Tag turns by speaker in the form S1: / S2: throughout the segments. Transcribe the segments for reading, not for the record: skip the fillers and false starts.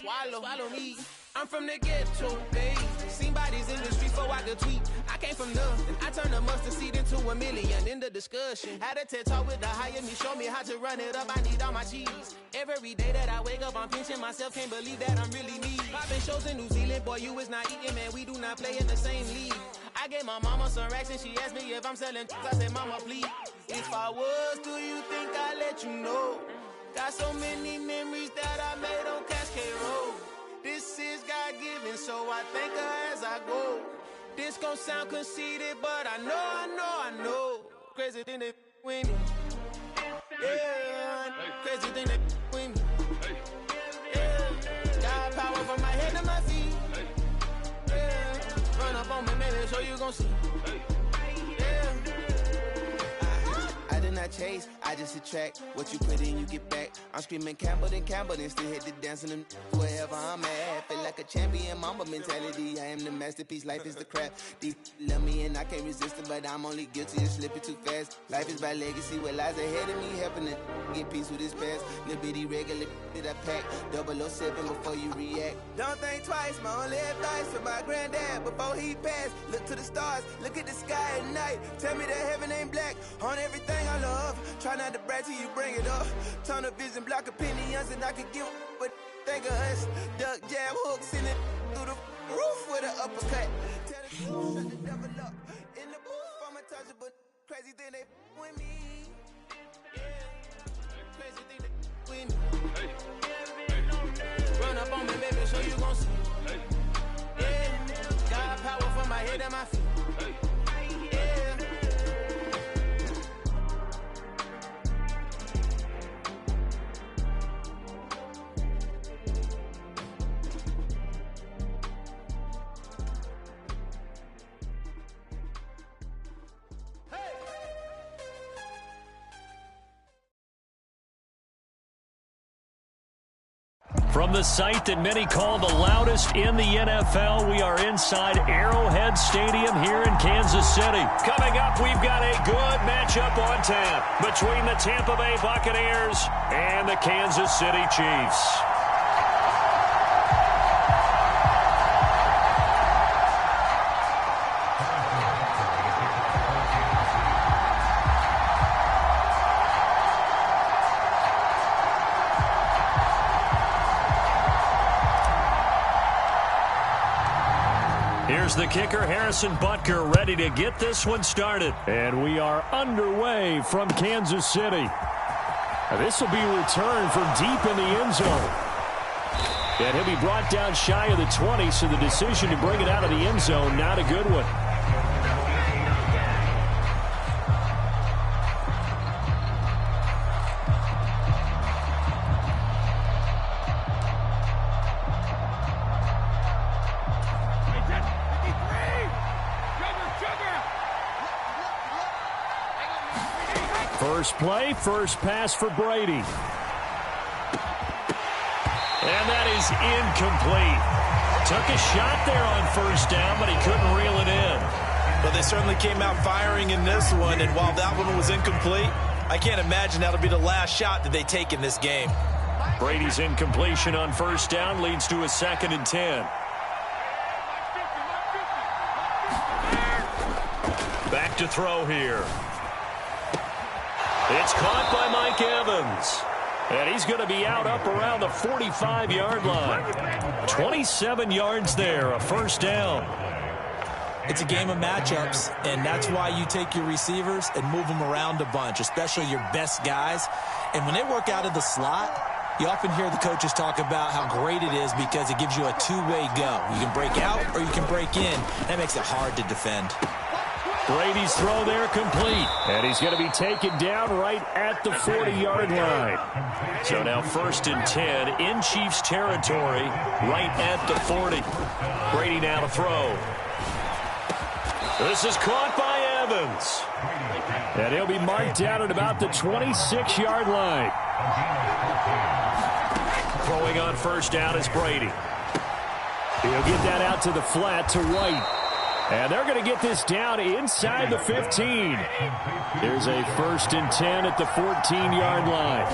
S1: swallow me. I'm from the ghetto, babe. Seen bodies in the street before I could tweet. I came from nothing. I turned a mustard seed into $1 million in the discussion. Had a TED talk with the higher me, show me how to run it up. I need all my cheese. Every day that I wake up, I'm pinching myself. Can't believe that I'm really me. Popping shows in New Zealand, boy, you is not eating, man. We do not play in the same league. I gave my mama some racks and she asked me if I'm selling. I said, mama, please. If I was, do you think I'd let you know? Got so many memories that I made on Cascade Road. This is God-given, so I thank her as I go. This gon' sound conceited, but I know. Crazy thing they with me. Yeah, crazy thing they with me. Yeah, got power from my head to my feet. Yeah, run up on me, maybe, so you gon' see. I did not chase, I just attract. What you put in, you get back. I'm screaming Campbell, then still hit the dancing and wherever I'm at. Feel like a champion, mamba mentality. I am the masterpiece, life is the crap. These love me and I can't resist it, but I'm only guilty of slipping too fast. Life is by legacy, what lies ahead of me, helping to get peace with this past. Little bitty regular that I pack, 007 before you react. Don't think twice, my only advice for my granddad before he passed. Look to the stars, look at the sky at night. Tell me that heaven ain't black on everything I love. Try not to brag till you bring it up. Tunnel vision, block opinions, and I could give but think of us. Duck jab hooks in it through the roof with an uppercut. Tell the shut the devil up. In the booth, I'm untouchable. Crazy thing they with me. Yeah. Crazy thing they with me. Run up on me, baby, so you gon' see. Yeah. Got power from my head and my feet.
S2: From the site that many call the loudest in the NFL, we are inside Arrowhead Stadium here in Kansas City. Coming up, we've got a good matchup on tap between the Tampa Bay Buccaneers and the Kansas City Chiefs. Here's the kicker, Harrison Butker, ready to get this one started. And we are underway from Kansas City. This will be returned from deep in the end zone. And he'll be brought down shy of the 20, so the decision to bring it out of the end zone, not a good one. First play, first pass for Brady. And that is incomplete. Took a shot there on first down, but he couldn't reel it in.
S3: Well, they certainly came out firing in this one, and while that one was incomplete, I can't imagine that'll be the last shot that they take in this game.
S2: Brady's incompletion on first down leads to a 2nd and 10. Back to throw here. It's caught by Mike Evans. And he's going to be out up around the 45-yard line. 27 yards there, a first down.
S3: It's a game of matchups, and that's why you take your receivers and move them around a bunch, especially your best guys. And when they work out of the slot, you often hear the coaches talk about how great it is because it gives you a two-way go. You can break out or you can break in. That makes it hard to defend.
S2: Brady's throw there complete. And he's going to be taken down right at the 40-yard line. So now 1st and 10 in Chiefs territory right at the 40. Brady now to throw. This is caught by Evans. And he'll be marked down at about the 26-yard line. Throwing on first down is Brady. He'll get that out to the flat to White. And they're going to get this down inside the 15. There's a 1st and 10 at the 14-yard line.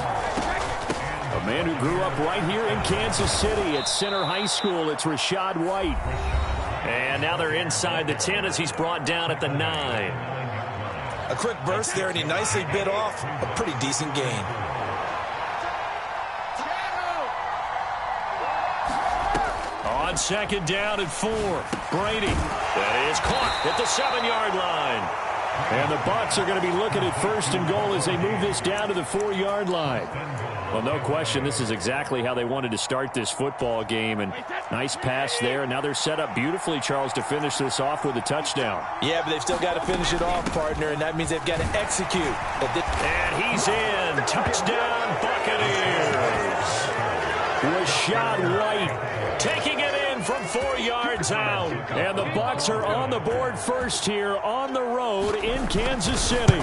S2: A man who grew up right here in Kansas City at Center High School. It's Rachaad White. And now they're inside the 10 as he's brought down at the 9.
S3: A quick burst there, and he nicely bit off a pretty decent gain.
S2: On second down and 4, Brady. That is caught at the 7-yard line. And the Bucs are going to be looking at first and goal as they move this down to the 4-yard line. Well, no question, this is exactly how they wanted to start this football game. And nice pass there. And now they're set up beautifully, Charles, to finish this off with a touchdown.
S3: Yeah, but they've still got to finish it off, partner, and that means they've got to execute.
S2: And he's in. Touchdown, Buccaneers. Rachaad White taking it in from 4 yards out. And the Bucs are on the board first here on the road in Kansas City.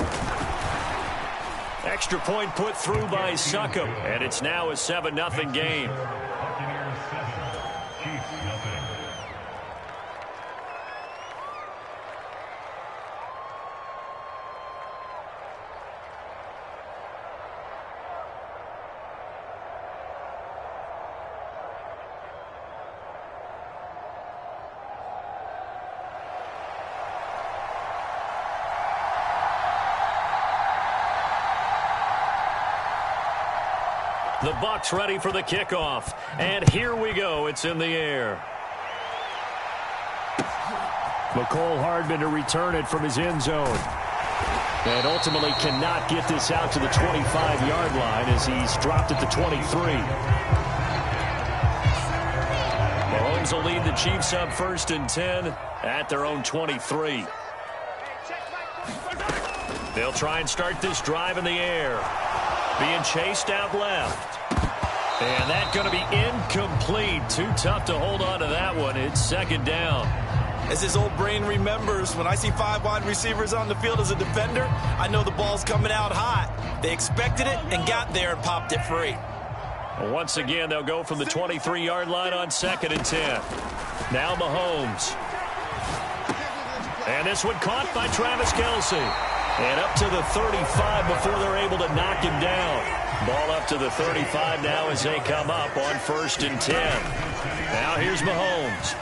S2: Extra point put through by Succop. And it's now a 7-0 game. The Bucs ready for the kickoff. And here we go. It's in the air. Mecole Hardman to return it from his end zone. And ultimately cannot get this out to the 25-yard line as he's dropped at the 23. Mahomes will lead the Chiefs up first and 10 at their own 23. They'll try and start this drive in the air. Being chased out left. And that's going to be incomplete. Too tough to hold on to that one. It's second down.
S3: As his old brain remembers, when I see 5 wide receivers on the field as a defender, I know the ball's coming out hot. They expected it and got there and popped it free.
S2: Well, once again, they'll go from the 23-yard line on second and 10. Now Mahomes. And this one caught by Travis Kelce. And up to the 35 before they're able to knock him down. Ball up to the 35 now as they come up on first and 10. Now here's Mahomes.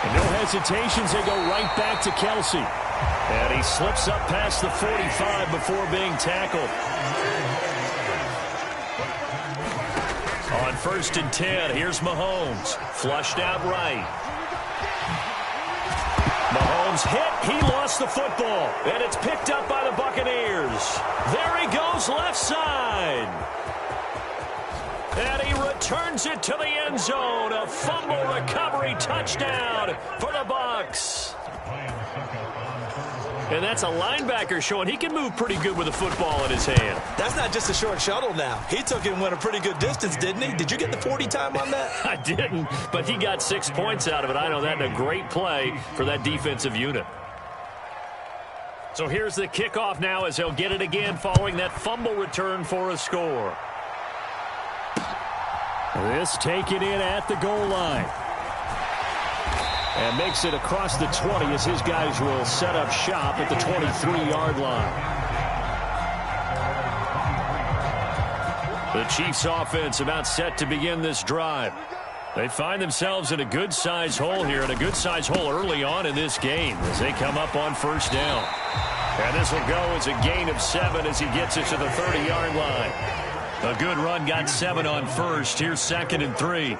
S2: And no hesitations, they go right back to Kelce. And he slips up past the 45 before being tackled. On first and 10, here's Mahomes. Flushed out right. Mahomes hit. He lost the football. And it's picked up by the Buccaneers. There he goes left side. And he returns it to the end zone. A fumble recovery touchdown for the Bucs. And that's a linebacker showing he can move pretty good with a football in his hand.
S3: That's not just a short shuttle now. He took it and went a pretty good distance, didn't he? Did you get the 40 time on that?
S2: I didn't, but he got 6 points out of it. I know that, and a great play for that defensive unit. So here's the kickoff now as they'll get it again following that fumble return for a score. This taken in at the goal line. And makes it across the 20 as his guys will set up shop at the 23-yard line. The Chiefs offense about set to begin this drive. They find themselves in a good-sized hole here, and a good-sized hole early on in this game as they come up on first down. And this will go as a gain of 7 as he gets it to the 30-yard line. A good run, got 7 on first. Here's second and 3.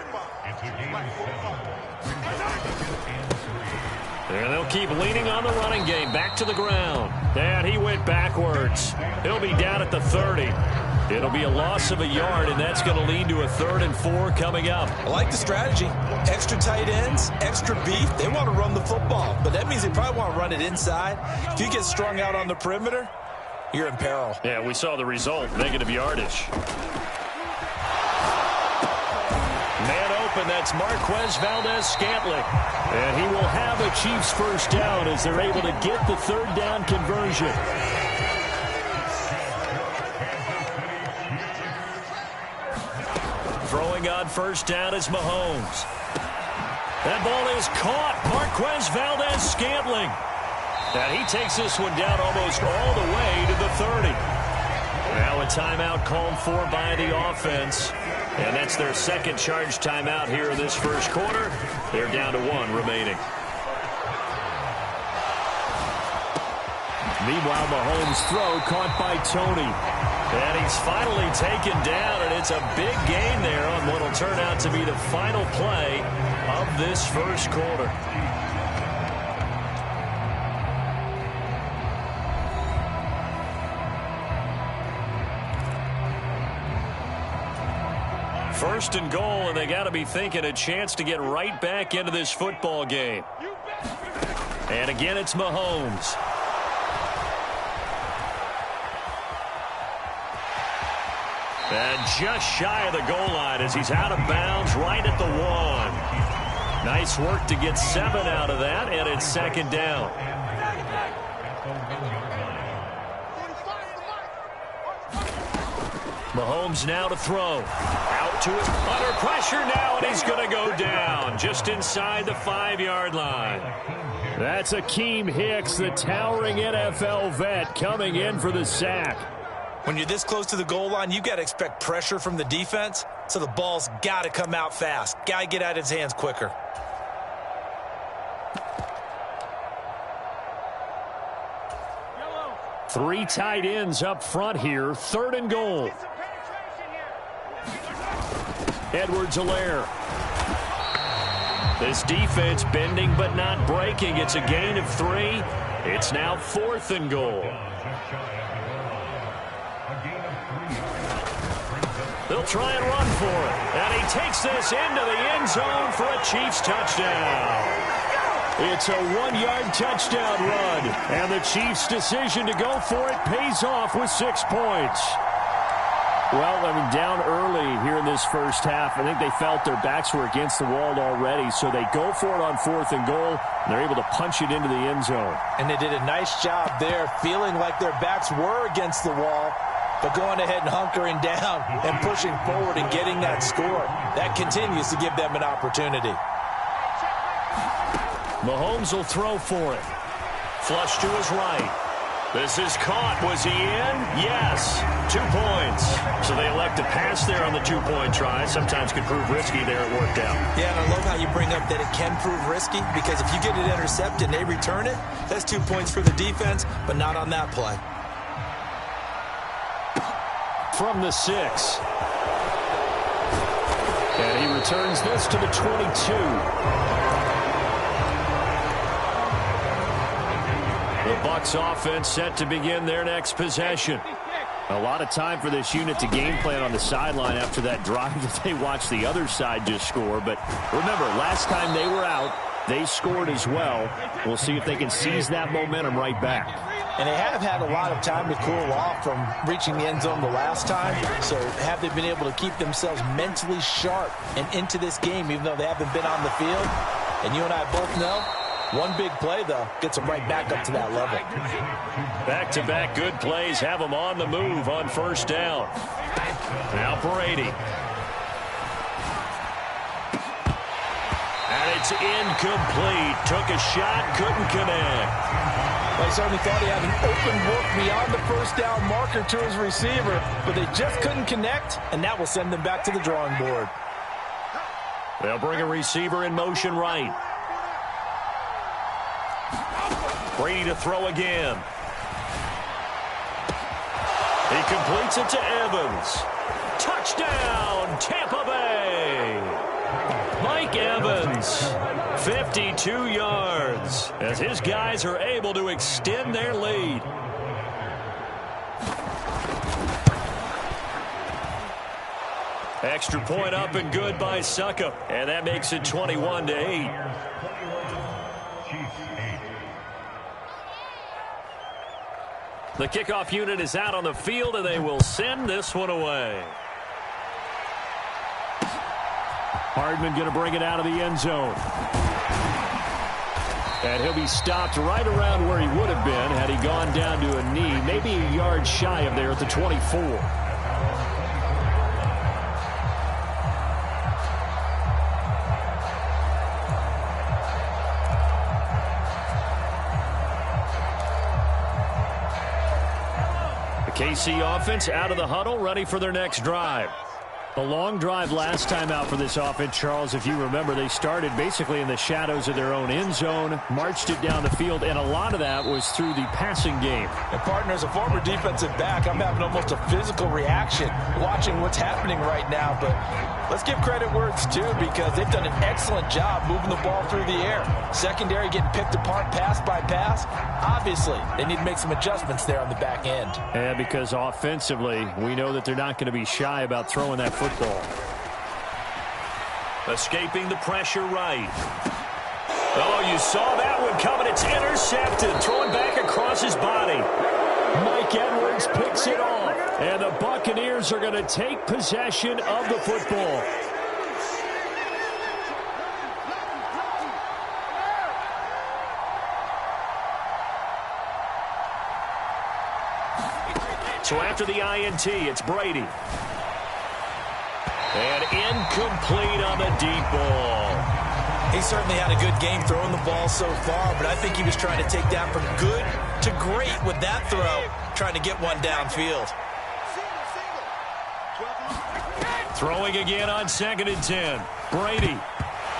S2: And they'll keep leaning on the running game. Back to the ground. And he went backwards. He'll be down at the 30. It'll be a loss of a yard, and that's going to lead to a 3rd and 4 coming up.
S3: I like the strategy. Extra tight ends, extra beef. They want to run the football, but that means they probably want to run it inside. If you get strung out on the perimeter, you're in peril.
S2: Yeah, we saw the result. Negative yardage. Man open, that's Marquez Valdes-Scantling. And he will have a Chiefs first down as they're able to get the 3rd down conversion. Throwing on first down is Mahomes. That ball is caught. Marquez Valdes-Scantling. And he takes this one down almost all the way to the 30. Now A timeout called for by the offense. And that's their second charge timeout here in this first quarter. They're down to 1 remaining. Meanwhile, Mahomes' throw caught by Tony. And he's finally taken down, and it's a big gain there on what will turn out to be the final play of this first quarter. First and goal, and they got to be thinking a chance to get right back into this football game. And again, it's Mahomes. And just shy of the goal line as he's out of bounds right at the 1. Nice work to get 7 out of that, and it's second down. Mahomes now to throw. Out to his under pressure now, and he's going to go down just inside the 5-yard line. That's Akeem Hicks, the towering NFL vet, coming in for the sack.
S3: When you're this close to the goal line, you got to expect pressure from the defense, so the ball's got to come out fast. Got to get out of his hands quicker.
S2: Three tight ends up front here. 3rd and goal. Edwards-Helaire. This defense bending but not breaking. It's a gain of 3. It's now 4th and goal. They'll try and run for it. And he takes this into the end zone for a Chiefs touchdown. It's a 1-yard touchdown run. And the Chiefs' decision to go for it pays off with 6 points. Well, I mean, down early here in this first half. I think they felt their backs were against the wall already. So they go for it on 4th and goal. And they're able to punch it into the end zone.
S3: And they did a nice job there, feeling like their backs were against the wall, but going ahead and hunkering down and pushing forward and getting that score. That continues to give them an opportunity.
S2: Mahomes will throw for it. Flush to his right. This is caught. Was he in? Yes. 2 points. So they elect to pass there on the 2-point try. Sometimes could prove risky there. It worked out.
S3: Yeah, and I love how you bring up that it can prove risky, because if you get it intercepted and they return it, that's 2 points for the defense, but not on that play.
S2: From the 6. And he returns this to the 22. The Bucs offense set to begin their next possession. A lot of time for this unit to game plan on the sideline after that drive that they watched the other side just score. But remember, last time they were out, they scored as well. We'll see if they can seize that momentum right back.
S3: And they have had a lot of time to cool off from reaching the end zone the last time. So have they been able to keep themselves mentally sharp and into this game, even though they haven't been on the field? And you and I both know, one big play, though, gets them right back up to that level.
S2: Back-to-back good plays have them on the move on 1st down. Now Brady. And it's incomplete. Took a shot, couldn't connect.
S3: Well, he certainly thought he had an open look beyond the 1st down marker to his receiver, but they just couldn't connect, and that will send them back to the drawing board.
S2: They'll bring a receiver in motion right. Brady to throw again. He completes it to Evans. Touchdown, Tampa Bay. Mike Evans, 52 yards, as his guys are able to extend their lead. Extra point up and good by Succop, and that makes it 21-8. The kickoff unit is out on the field, and they will send this one away. Hardman going to bring it out of the end zone. And he'll be stopped right around where he would have been had he gone down to a knee, maybe a yard shy of there at the 24. KC offense out of the huddle, ready for their next drive. The long drive last time out for this offense, Charles, if you remember, they started basically in the shadows of their own end zone, marched it down the field, and a lot of that was through the passing game.
S3: And partner, as a former defensive back, I'm having almost a physical reaction watching what's happening right now. But let's give credit where it's due, because they've done an excellent job moving the ball through the air. Secondary getting picked apart pass by pass. Obviously, they need to make some adjustments there on the back end.
S2: And because offensively, we know that they're not going to be shy about throwing that football. Escaping the pressure right. Oh, you saw that one coming. It's intercepted. Throwing back across his body. Mike Edwards picks it off. And the Buccaneers are going to take possession of the football. So after the INT, it's Brady. And incomplete on the deep ball.
S3: He certainly had a good game throwing the ball so far, but I think he was trying to take that from good to great with that throw, trying to get one downfield.
S2: Throwing again on 2nd and 10. Brady.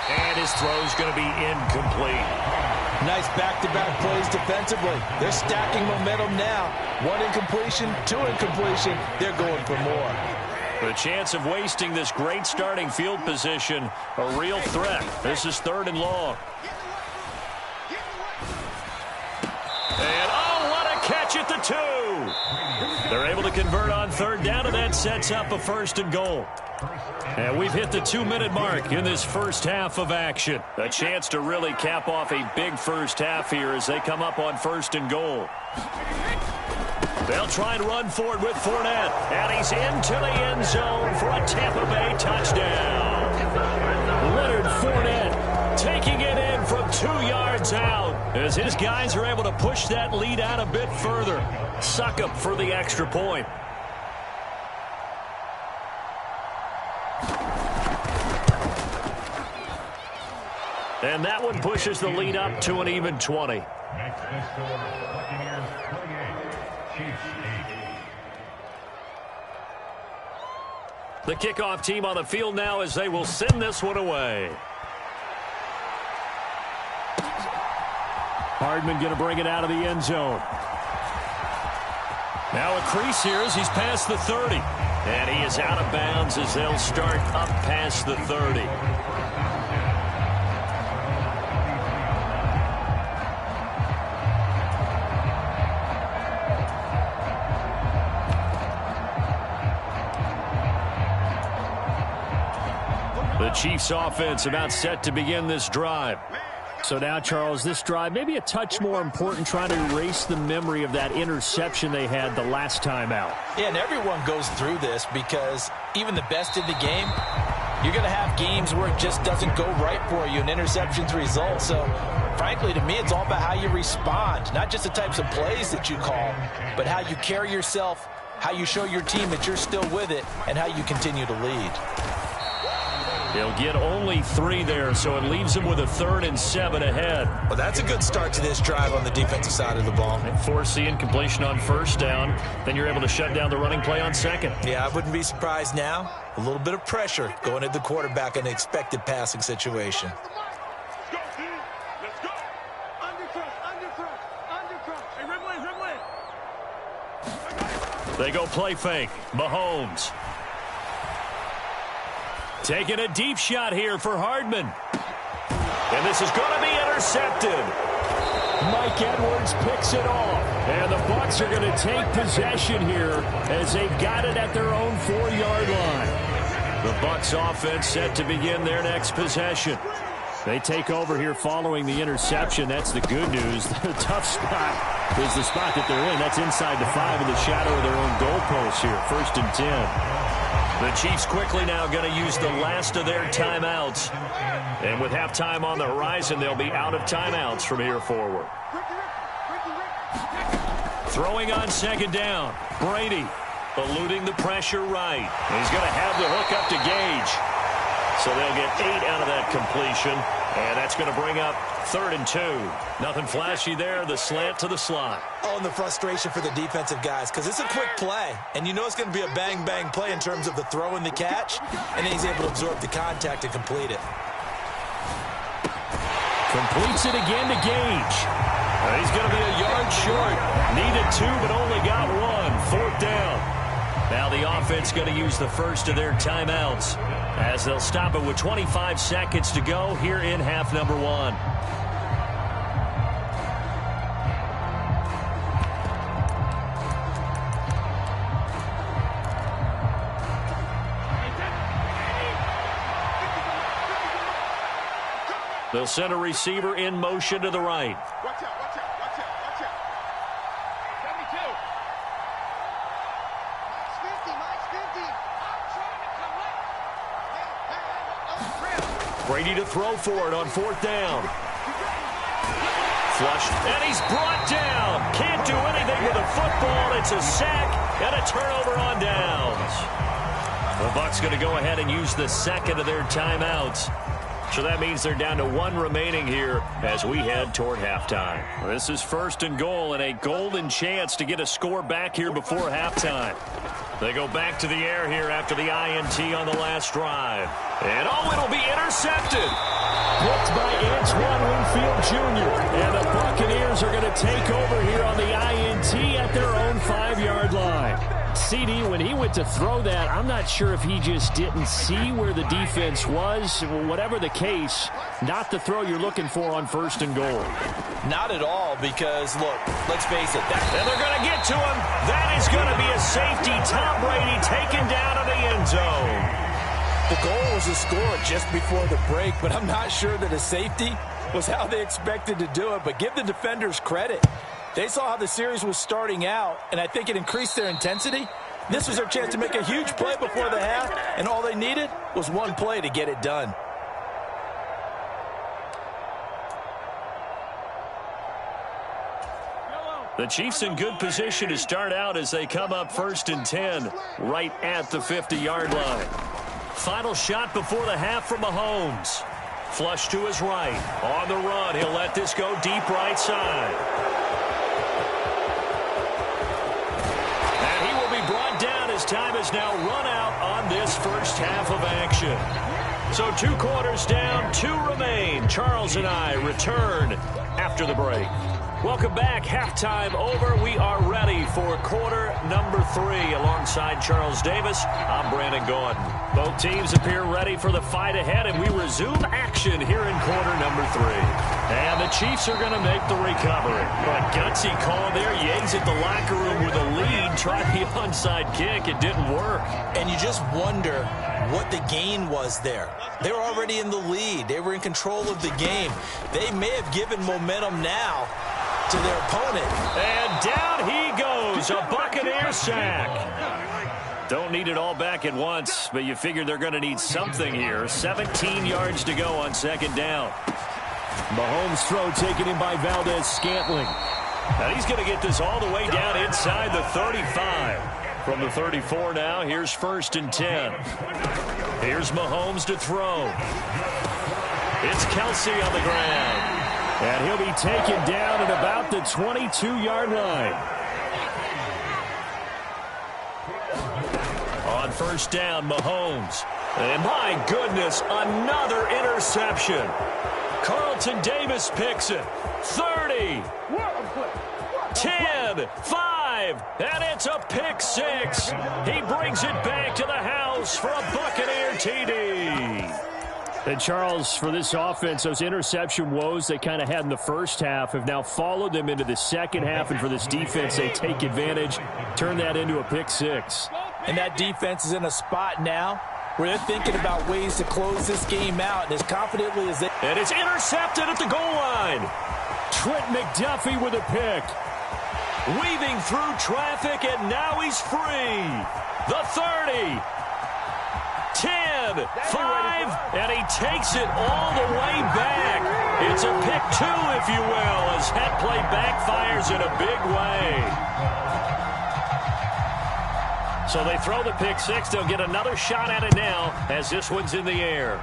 S2: And his throw's going to be incomplete.
S3: Nice back-to-back plays defensively. They're stacking momentum now. 1 incompletion, 2 incompletion. They're going for more.
S2: The chance of wasting this great starting field position, a real threat. This is 3rd and long. And, oh, what a catch at the 2. They're able to convert on 3rd down, and that sets up a 1st and goal. And we've hit the 2-minute mark in this first half of action. A chance to really cap off a big first half here as they come up on 1st and goal. They'll try and run forward with Fournette. And he's into the end zone for a Tampa Bay touchdown. Leonard Fournette taking it in from 2 yards out as his guys are able to push that lead out a bit further. Succop for the extra point. And that one pushes the lead up to an even 20. The kickoff team on the field now as they will send this one away. Hardman going to bring it out of the end zone. Now a crease here as he's past the 30. And he is out of bounds as they'll start up past the 30. The Chiefs offense about set to begin this drive. So now, Charles, this drive maybe a touch more important, trying to erase the memory of that interception they had the last time out.
S3: Yeah, and everyone goes through this because even the best in the game, you're going to have games where it just doesn't go right for you and interceptions result. So, frankly, to me, it's all about how you respond, not just the types of plays that you call, but how you carry yourself, how you show your team that you're still with it, and how you continue to lead.
S2: They'll get only 3 there, so it leaves them with a 3rd and 7 ahead.
S3: Well, that's a good start to this drive on the defensive side of the ball.
S2: And force the incompletion on 1st down. Then you're able to shut down the running play on 2nd.
S3: Yeah, I wouldn't be surprised now. A little bit of pressure going at the quarterback in an expected passing situation.
S4: Let's go, team. Let's go. Undercross. Hey, red way.
S2: They go play fake. Mahomes. Taking a deep shot here for Hardman. And this is going to be intercepted. Mike Edwards picks it off. And the Bucs are going to take possession here as they've got it at their own 4-yard line. The Bucs offense set to begin their next possession. They take over here following the interception. That's the good news. The tough spot is the spot that they're in. That's inside the 5 in the shadow of their own goalpost here. 1st and 10. The Chiefs quickly now going to use the last of their timeouts. And with halftime on the horizon, they'll be out of timeouts from here forward. Throwing on 2nd down. Brady eluding the pressure right. And he's going to have the hook up to Gage. So they'll get 8 out of that completion. And that's going to bring up 3rd and 2. Nothing flashy there. The slant to the slot.
S3: Oh, and the frustration for the defensive guys, because it's a quick play, and you know it's going to be a bang-bang play in terms of the throw and the catch, and then he's able to absorb the contact and complete it.
S2: Completes it again to Gage. He's going to be a yard short. Needed 2, but only got 1. 4th down. Now the offense going to use the first of their timeouts as they'll stop it with 25 seconds to go here in half number 1. They'll send a receiver in motion to the right.
S4: Watch out, watch out, watch out, watch out. 72.
S2: Brady to throw for it on 4th down. Flushed, and he's brought down. Can't do anything with the football. It's a sack and a turnover on downs. The Bucs going to go ahead and use the second of their timeouts. So that means they're down to 1 remaining here as we head toward halftime. This is 1st and goal and a golden chance to get a score back here before halftime. They go back to the air here after the INT on the last drive. And it'll be intercepted. Picked by Antoine Winfield Jr. And the Buccaneers are going to take over here on the INT at their own 5-yard line. CD, when he went to throw that, I'm not sure if he just didn't see where the defense was. Whatever the case, not the throw you're looking for on 1st and goal.
S3: Not at all, because, look, let's face it.
S2: And they're going to get to him. That is going to be a safety. Tom Brady taken down to the end zone.
S3: The goal was a score just before the break, but I'm not sure that a safety was how they expected to do it. But give the defenders credit. They saw how the series was starting out, and I think it increased their intensity. This was their chance to make a huge play before the half, and all they needed was 1 play to get it done.
S2: The Chiefs in good position to start out as they come up 1st and 10 right at the 50-yard line. Final shot before the half from Mahomes. Flush to his right. On the run, he'll let this go deep right side. And he will be brought down as time has now run out on this first half of action. So 2 quarters down, 2 remain. Charles and I return after the break. Welcome back. Halftime over. We are ready for quarter number 3. Alongside Charles Davis, I'm Brandon Gaudin. Both teams appear ready for the fight ahead, and we resume action here in quarter number 3. And the Chiefs are going to make the recovery. But gutsy call there. Yates at the locker room with a lead. Tried the onside kick. It didn't work.
S3: And you just wonder what the gain was there. They were already in the lead. They were in control of the game. They may have given momentum now to their opponent.
S2: And down he goes. A Buccaneer sack. Don't need it all back at once, but you figure they're going to need something here. 17 yards to go on 2nd down. Mahomes' throw taken in by Valdez-Scantling. And he's going to get this all the way down inside the 35. From the 34 now, here's 1st and 10. Here's Mahomes to throw. It's Kelsey on the ground. And he'll be taken down at about the 22-yard line. On 1st down, Mahomes. And my goodness, another interception. Carlton Davis picks it. 30. 10. 5. And it's a pick 6. He brings it back to the house for a Buccaneer TD. And Charles, for this offense, those interception woes they kind of had in the first half have now followed them into the second half. And for this defense, they take advantage, turn that into a pick 6.
S3: And that defense is in a spot now where they're thinking about ways to close this game out, and as confidently as they...
S2: And it's intercepted at the goal line. Trent McDuffie with a pick. Weaving through traffic, and now he's free. The 30. 10, 5, and he takes it all the way back. It's a pick 2, if you will, as that play backfires in a big way. So they throw the pick 6. They'll get another shot at it now as this one's in the air.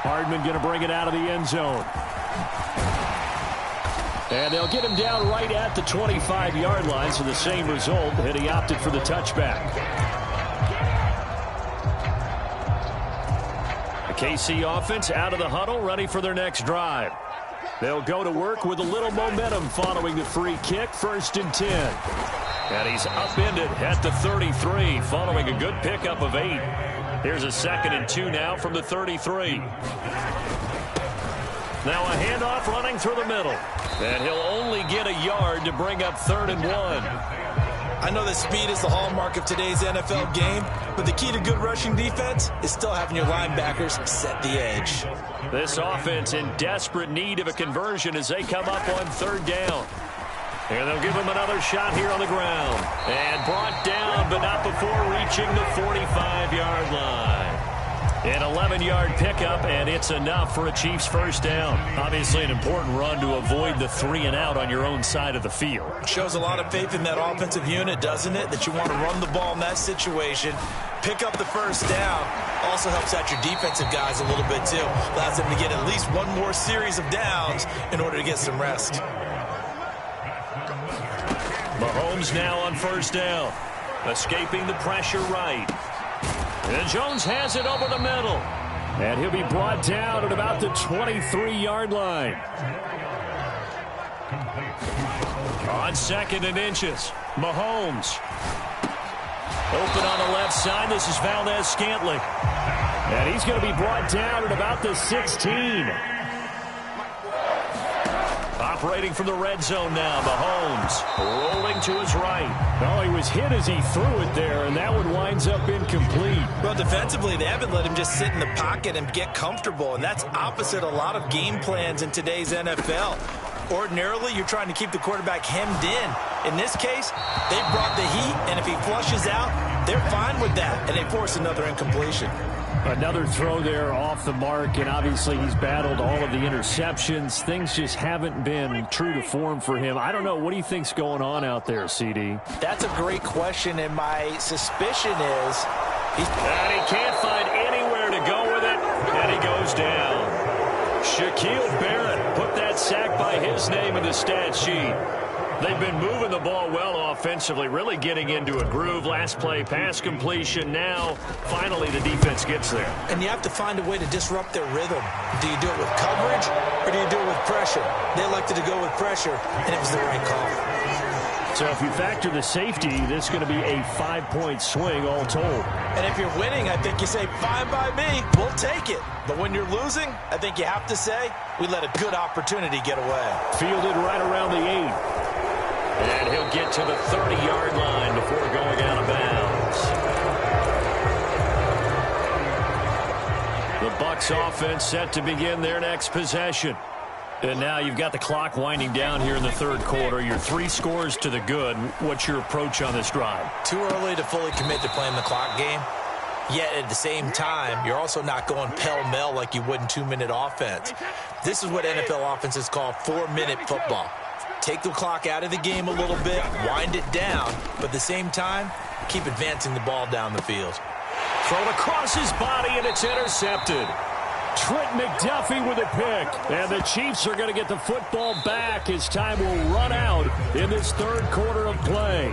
S2: Hardman going to bring it out of the end zone. And they'll get him down right at the 25-yard line, so the same result, and he opted for the touchback. The KC offense out of the huddle, ready for their next drive. They'll go to work with a little momentum following the free kick, 1st and 10. And he's upended at the 33 following a good pickup of 8. Here's a 2nd and 2 now from the 33. Now a handoff running through the middle. And he'll only get a yard to bring up 3rd and 1.
S3: I know that speed is the hallmark of today's NFL game, but the key to good rushing defense is still having your linebackers set the edge.
S2: This offense in desperate need of a conversion as they come up on 3rd down. And they'll give him another shot here on the ground. And brought down, but not before reaching the 45-yard line. An 11-yard pickup, and it's enough for a Chiefs 1st down. Obviously an important run to avoid the 3-and-out on your own side of the field.
S3: Shows a lot of faith in that offensive unit, doesn't it? That you want to run the ball in that situation. Pick up the 1st down. Also helps out your defensive guys a little bit, too. Allows them to get at least one more series of downs in order to get some rest.
S2: Mahomes now on 1st down. Escaping the pressure right. And Jones has it over the middle. And he'll be brought down at about the 23-yard line. On 2nd and inches, Mahomes. Open on the left side. This is Valdes-Scantling. And he's going to be brought down at about the 16. Operating from the red zone now, Mahomes rolling to his right. Oh, he was hit as he threw it there, and that one winds up incomplete.
S3: Well, defensively, they haven't let him just sit in the pocket and get comfortable, and that's opposite a lot of game plans in today's NFL. Ordinarily, you're trying to keep the quarterback hemmed in. In this case, they brought the heat, and if he flushes out, they're fine with that, and they force another incompletion.
S2: Another throw there off the mark, and obviously he's battled all of the interceptions. Things just haven't been true to form for him. I don't know. What do you think's going on out there, CD?
S3: That's a great question, and my suspicion is...
S2: And he can't find anywhere to go with it, and he goes down. Shaquille Barrett put that sack by his name in the stat sheet. They've been moving the ball well offensively, really getting into a groove. Last play, pass completion. Now, finally, the defense gets there.
S3: And you have to find a way to disrupt their rhythm. Do you do it with coverage, or do you do it with pressure? They elected to go with pressure, and it was the right call.
S2: So if you factor the safety, this is going to be a 5-point swing all told.
S3: And if you're winning, I think you say, fine by me, we'll take it. But when you're losing, I think you have to say, we let a good opportunity get away.
S2: Fielded right around the 8. And he'll get to the 30-yard line before going out of bounds. The Bucs offense set to begin their next possession. And now you've got the clock winding down here in the 3rd quarter. You're 3 scores to the good. What's your approach on this drive?
S3: Too early to fully commit to playing the clock game. Yet at the same time, you're also not going pell-mell like you would in 2-minute offense. This is what NFL offenses call 4-minute football. Take the clock out of the game a little bit, wind it down, but at the same time, keep advancing the ball down the field.
S2: Thrown across his body, and it's intercepted. Trent McDuffie with a pick. And the Chiefs are going to get the football back as time will run out in this 3rd quarter of play.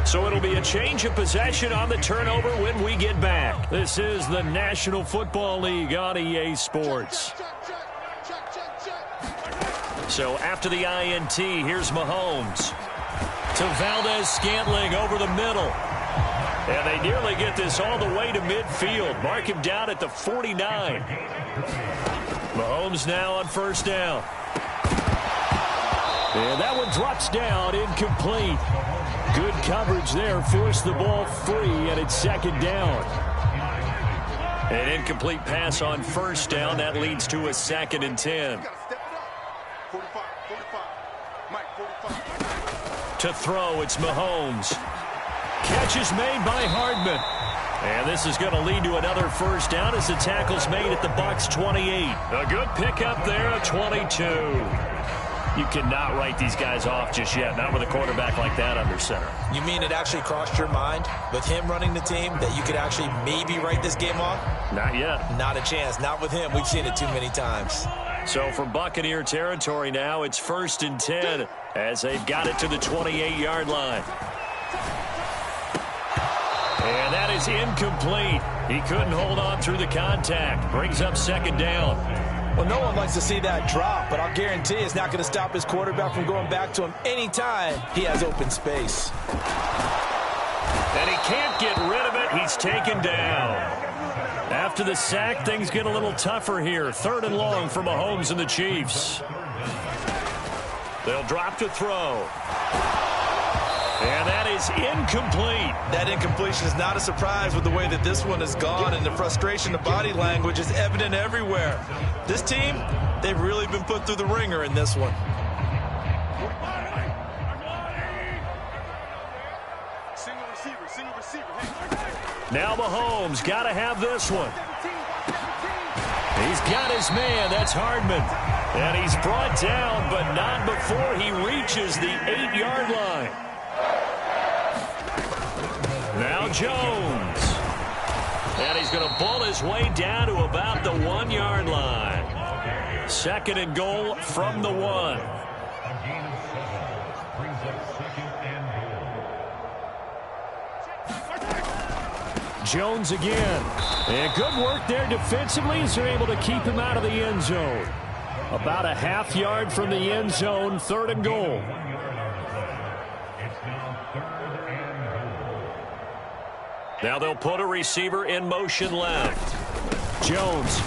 S2: So it'll be a change of possession on the turnover when we get back. This is the National Football League on EA Sports. So after the INT, here's Mahomes. To Valdes-Scantling over the middle. And they nearly get this all the way to midfield. Mark him down at the 49. Mahomes now on 1st down. And that one drops down, incomplete. Good coverage there, forced the ball free, and it's 2nd down. An incomplete pass on 1st down. That leads to a 2nd and 10. To throw, it's Mahomes. Catch is made by Hardman. And this is going to lead to another 1st down as the tackle's made at the Bucs 28. A good pickup there at 22. You cannot write these guys off just yet, not with a quarterback like that under center.
S3: You mean it actually crossed your mind with him running the team that you could actually maybe write this game off?
S2: Not yet.
S3: Not a chance. Not with him. We've seen it too many times.
S2: So from Buccaneer territory now, it's 1st and 10 as they've got it to the 28-yard line. And that is incomplete. He couldn't hold on through the contact. Brings up 2nd down.
S3: Well, no one likes to see that drop, but I'll guarantee it's not going to stop his quarterback from going back to him anytime he has open space.
S2: And he can't get rid of it. He's taken down. After the sack, things get a little tougher here. 3rd and long for Mahomes and the Chiefs. They'll drop to throw. And that is incomplete.
S3: That incompletion is not a surprise with the way that this one has gone, and the frustration, the body language is evident everywhere. This team, they've really been put through the ringer in this one.
S4: Single receiver.
S2: Now Mahomes got to have this one. He's got his man. That's Hardman. And he's brought down, but not before he reaches the 8-yard line. Now Jones. And he's going to bull his way down to about the 1-yard line. 2nd and goal from the 1. Jones again. And good work there defensively as they're able to keep him out of the end zone. About a half yard from the end zone, 3rd and goal. Now they'll put a receiver in motion left. Jones.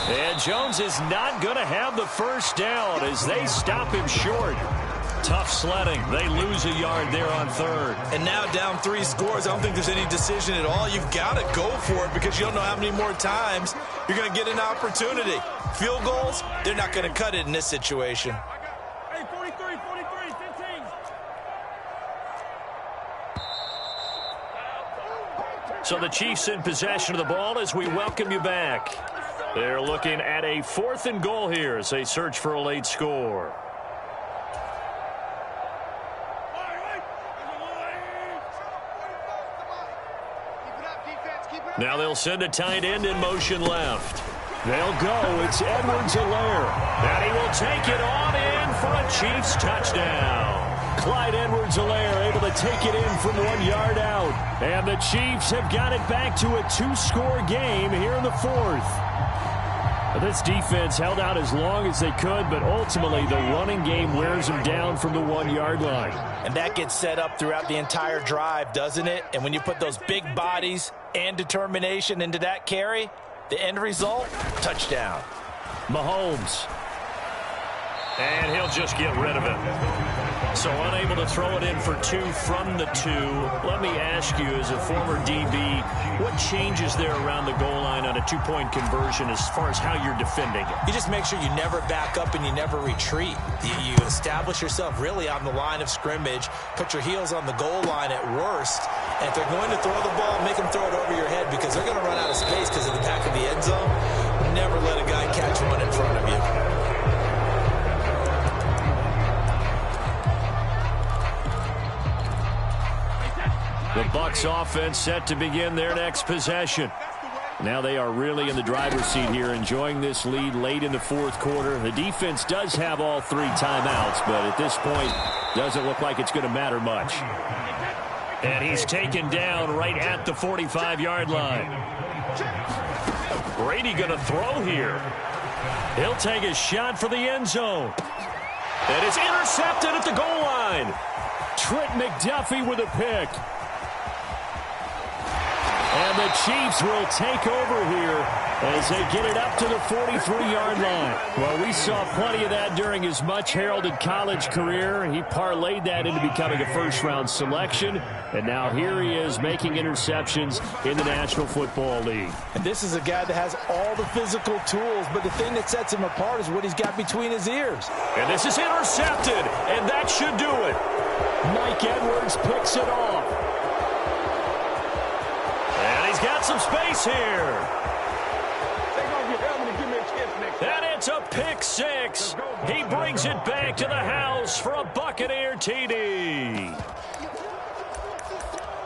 S2: And Jones is not going to have the first down as they stop him short. Tough sledding. They lose a yard there on 3rd.
S3: And now down 3 scores. I don't think there's any decision at all. You've got to go for it because you don't know how many more times you're going to get an opportunity. Field goals, they're not going to cut it in this situation.
S4: Hey, 43, 15.
S2: So the Chiefs in possession of the ball as we welcome you back. They're looking at a 4th and goal here as they search for a late score. Now they'll send a tight end in motion left. They'll go. It's Edwards-Helaire. And he will take it on in for a Chiefs touchdown. Clyde Edwards-Helaire able to take it in from 1 yard out. And the Chiefs have got it back to a 2-score game here in the 4th. This defense held out as long as they could, but ultimately the running game wears them down from the 1 yard line.
S3: And that gets set up throughout the entire drive, doesn't it? And when you put those big bodies and determination into that carry, the end result, touchdown.
S2: Mahomes. And he'll just get rid of it. So unable to throw it in for 2 from the 2. Let me ask you, as a former DB, what changes there around the goal line on a 2-point conversion as far as how you're defending it?
S3: You just make sure you never back up and you never retreat. You establish yourself really on the line of scrimmage, put your heels on the goal line at worst, and if they're going to throw the ball, make them throw it over your head because they're going to run out of space because of the back of the end zone. Never let a guy catch one in front of you.
S2: The Bucs offense set to begin their next possession. Now they are really in the driver's seat here, enjoying this lead late in the 4th quarter. The defense does have all 3 timeouts, but at this point, doesn't look like it's going to matter much. And he's taken down right at the 45-yard line. Brady going to throw here. He'll take a shot for the end zone. And it's intercepted at the goal line. Trent McDuffie with a pick. And the Chiefs will take over here as they get it up to the 43-yard line. Well, we saw plenty of that during his much-heralded college career. He parlayed that into becoming a first-round selection. And now here he is making interceptions in the National Football League.
S3: And this is a guy that has all the physical tools, but the thing that sets him apart is what he's got between his ears.
S2: And this is intercepted, and that should do it. Mike Edwards picks it off. And he's got some space here.
S4: They're going to get Elman to give me a
S2: And it's a pick six. He brings it back to the house for a Buccaneer TD.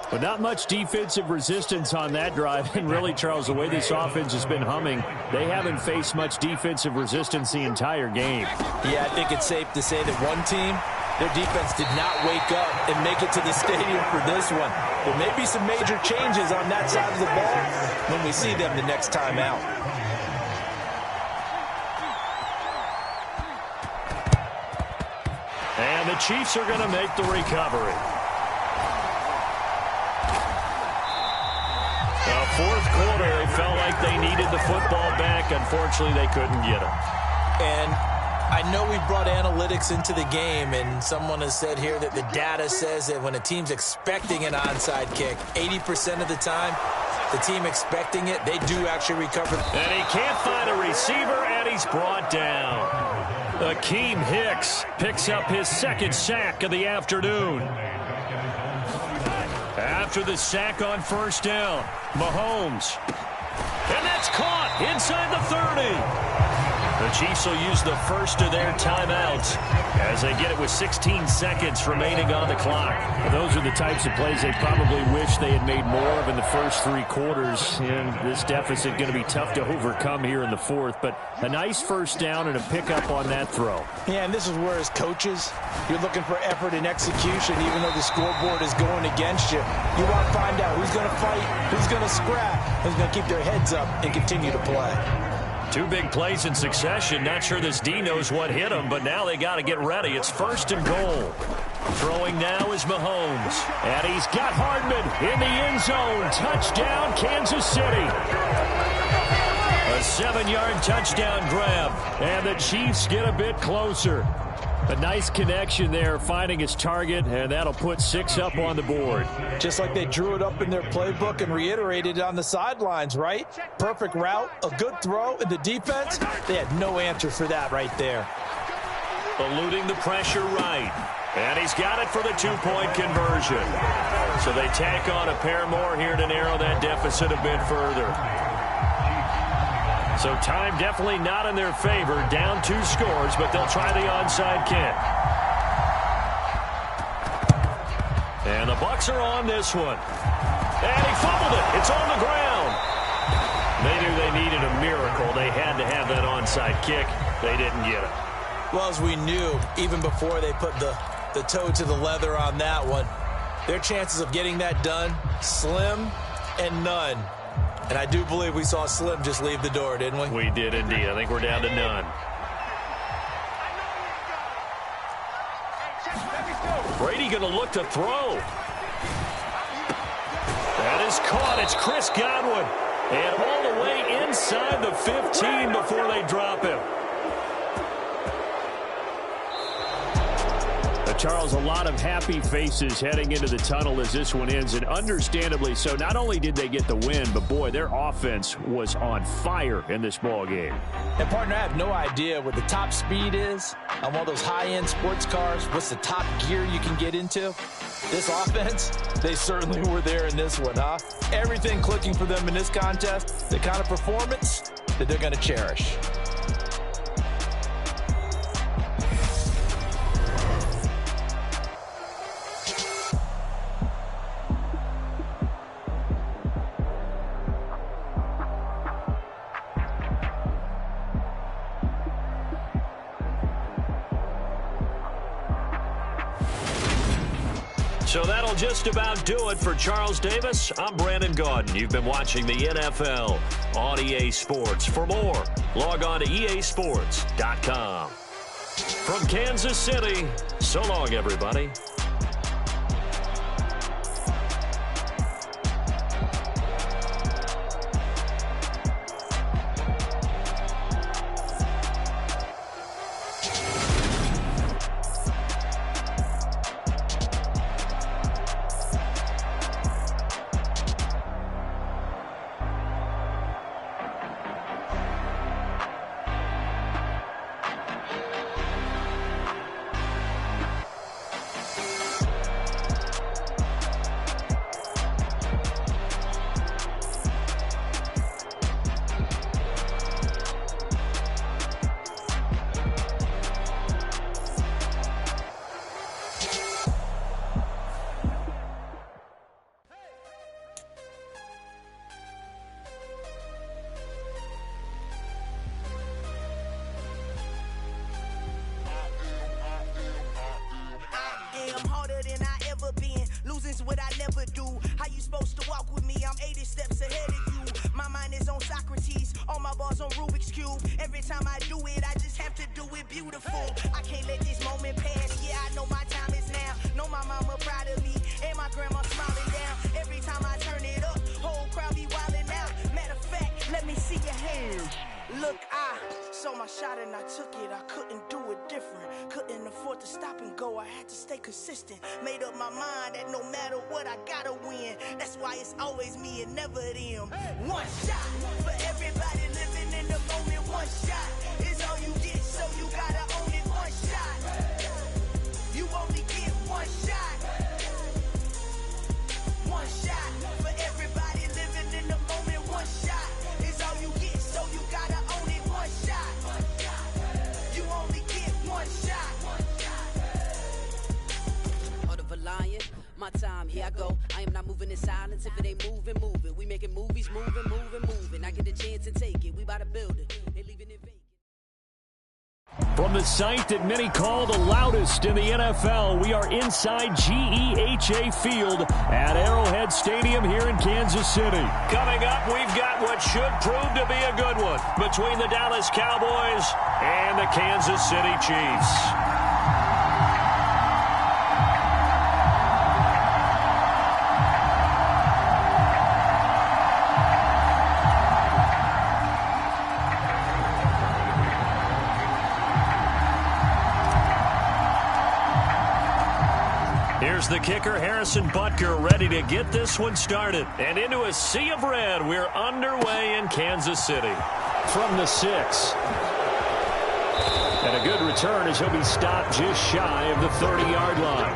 S5: But not much defensive resistance on that drive. And really, Charles, the way this offense has been humming, they haven't faced much defensive resistance the entire game.
S3: Yeah, I think it's safe to say that one team, their defense did not wake up and make it to the stadium for this one. There may be some major changes on that side of the ball when we see them the next time out.
S2: And the Chiefs are going to make the recovery. Fourth quarter, they felt like they needed the football back. Unfortunately, they couldn't get it.
S3: And I know we brought analytics into the game, and someone has said here that the data says that when a team's expecting an onside kick, 80% of the time, the team expecting it, they do actually recover.
S2: And he can't find a receiver, and he's brought down. Akeem Hicks picks up his second sack of the afternoon. After the sack on first down, Mahomes. And that's caught inside the 30. The Chiefs will use the first of their timeouts as they get it with 16 seconds remaining on the clock.
S5: Those are the types of plays they probably wish they had made more of in the first three quarters. And this deficit going to be tough to overcome here in the fourth. But a nice first down and a pickup on that throw.
S3: Yeah, and this is where, as coaches, you're looking for effort and execution, even though the scoreboard is going against you. You want to find out who's going to fight, who's going to scrap, who's going to keep their heads up and continue to play.
S2: Two big plays in succession. Not sure this D knows what hit him, but now they got to get ready. It's first and goal. Throwing now is Mahomes.
S5: And he's got Hardman in the end zone. Touchdown, Kansas City.
S2: A 7-yard touchdown grab.
S5: And the Chiefs get a bit closer. A nice connection there, finding his target, and that'll put 6 up on the board.
S3: Just like they drew it up in their playbook and reiterated it on the sidelines, right? Perfect route, a good throw, and the defense, they had no answer for that right there.
S2: Eluding the pressure right. And he's got it for the two-point conversion. So they tack on a pair more here to narrow that deficit a bit further. So time definitely not in their favor. Down 2 scores, but they'll try the onside kick. And the Bucs are on this one. And he fumbled it. It's on the ground. They knew they needed a miracle. They had to have that onside kick. They didn't get it.
S3: Well, as we knew, even before they put the toe to the leather on that one, their chances of getting that done, slim and none. And I do believe we saw Slim just leave the door, didn't we?
S2: We did indeed. I think we're down to none. Brady going to look to throw. That is caught. It's Chris Godwin. And all the way inside the 15 before they drop him.
S5: Charles, a lot of happy faces heading into the tunnel as this one ends, and understandably so. Not only did they get the win, but boy, their offense was on fire in this ball game.
S3: And partner, I have no idea what the top speed is on one of those high-end sports cars. What's the top gear you can get into? This offense, they certainly were there in this one, huh? Everything clicking for them in this contest, the kind of performance that they're going to cherish.
S2: So that'll just about do it for Charles Davis. I'm Brandon Gaudin. You've been watching the NFL on EA Sports. For more, log on to easports.com. From Kansas City, so long, everybody.
S6: puzzles on Rubik's Cube. Every time I do it, I just have to do it beautiful. I can't let this moment pass. Yeah, I know my time is now. Know my mama proud of me, and my grandma smiling down. Every time I turn it up, whole crowd be wildin' out. Matter of fact, let me see your hands. Look, I saw my shot and I took it. I couldn't do it different. Couldn't afford to stop and go. I had to stay consistent. Made up my mind that no matter what, I gotta win. That's why it's always me and never them. One shot for everybody living in the moment. One shot is all you get, so you gotta own it. One shot. You only get one shot. One shot for everybody living in the moment. One shot is all you get, so you gotta own it. One shot. You only get one shot.
S7: Heart of a lion, my time, here I go. I am not moving in silence. If it ain't moving, move it. We making movies, moving. I get a chance and take it. We about to build it. They leaving it vacant.
S2: From the site that many call the loudest in the NFL, we are inside GEHA Field at Arrowhead Stadium here in Kansas City. Coming up, we've got what should prove to be a good one between the Dallas Cowboys and the Kansas City Chiefs. Here's the kicker, Harrison Butker, ready to get this one started. And into a sea of red, we're underway in Kansas City. From the 6. And a good return as he'll be stopped just shy of the 30-yard line.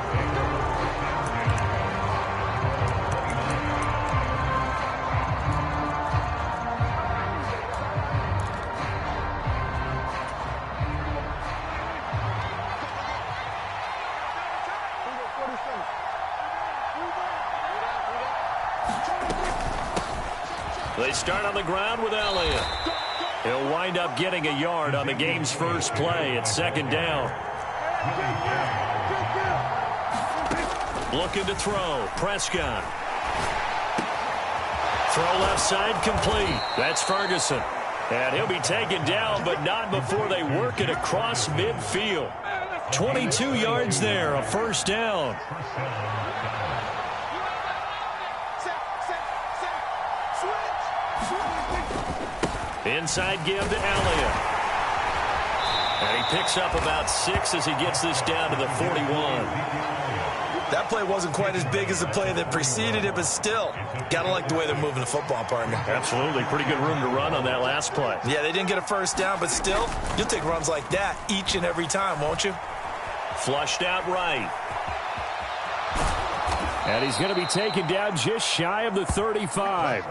S2: They start on the ground with Elliott. He'll wind up getting a yard on the game's first play at second down. Looking to throw. Prescott. Throw left side complete. That's Ferguson. And he'll be taken down, but not before they work it across midfield. 22 yards there, a first down. Inside give to Elliott. And he picks up about 6 as he gets this down to the 41.
S3: That play wasn't quite as big as the play that preceded it, but still, gotta like the way they're moving the football, partner.
S2: Absolutely. Pretty good room to run on that last play.
S3: Yeah, they didn't get a first down, but still, you'll take runs like that each and every time, won't you?
S2: Flushed out right. And he's going to be taken down just shy of the 35.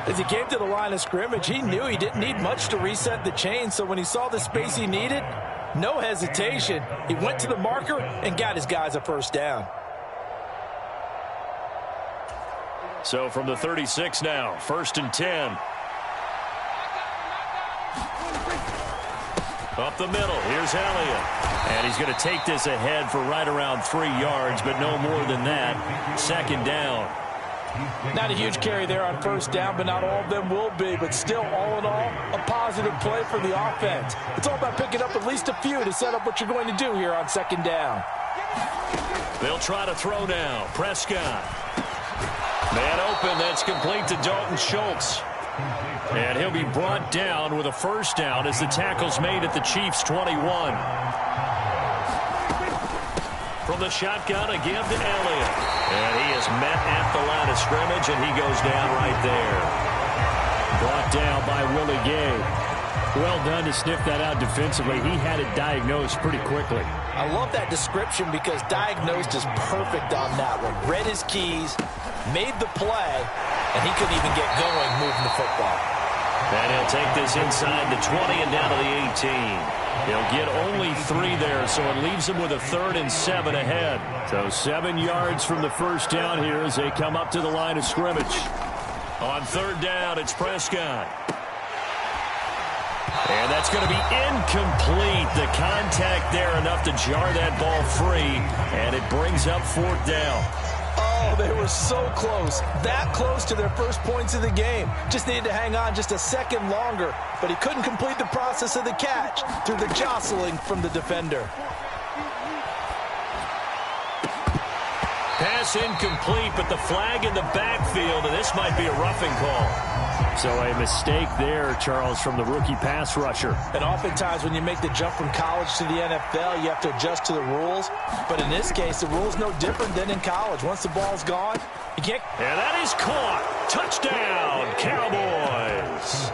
S3: As he came to the line of scrimmage, he knew he didn't need much to reset the chain, so when he saw the space he needed, no hesitation. He went to the marker and got his guys a first down.
S2: So from the 36 now, 1st and 10. Up the middle, here's Elliott. And he's going to take this ahead for right around 3 yards, but no more than that. Second down.
S3: Not a huge carry there on first down, but not all of them will be. But still, all in all, a positive play for the offense. It's all about picking up at least a few to set up what you're going to do here on second down.
S2: They'll try to throw now. Prescott. Man open, that's complete to Dalton Schultz. And he'll be brought down with a first down as the tackle's made at the Chiefs' 21. From the shotgun, a give to Elliott. And he is met at the line of scrimmage, and he goes down right there. Brought down by Willie Gay. Well done to sniff that out defensively. He had it diagnosed pretty quickly.
S3: I love that description because diagnosed is perfect on that one. Read his keys, made the play, and he couldn't even get going moving the football.
S2: And he'll take this inside the 20 and down to the 18. He'll get only 3 there, so it leaves him with a 3rd and 7 ahead. So 7 yards from the first down here as they come up to the line of scrimmage. On 3rd down, it's Prescott. And that's going to be incomplete. The contact there enough to jar that ball free, and it brings up 4th down.
S3: Oh, they were so close. That close to their first points of the game. Just needed to hang on just a second longer, but he couldn't complete the process of the catch through the jostling from the defender.
S2: Pass incomplete, but the flag in the backfield, and this might be a roughing call.
S5: So a mistake there, Charles, from the rookie pass rusher.
S3: And oftentimes when you make the jump from college to the NFL, you have to adjust to the rules. But in this case, the rule's no different than in college. Once the ball's gone, you can't.
S2: And that is caught. Touchdown, Cowboys.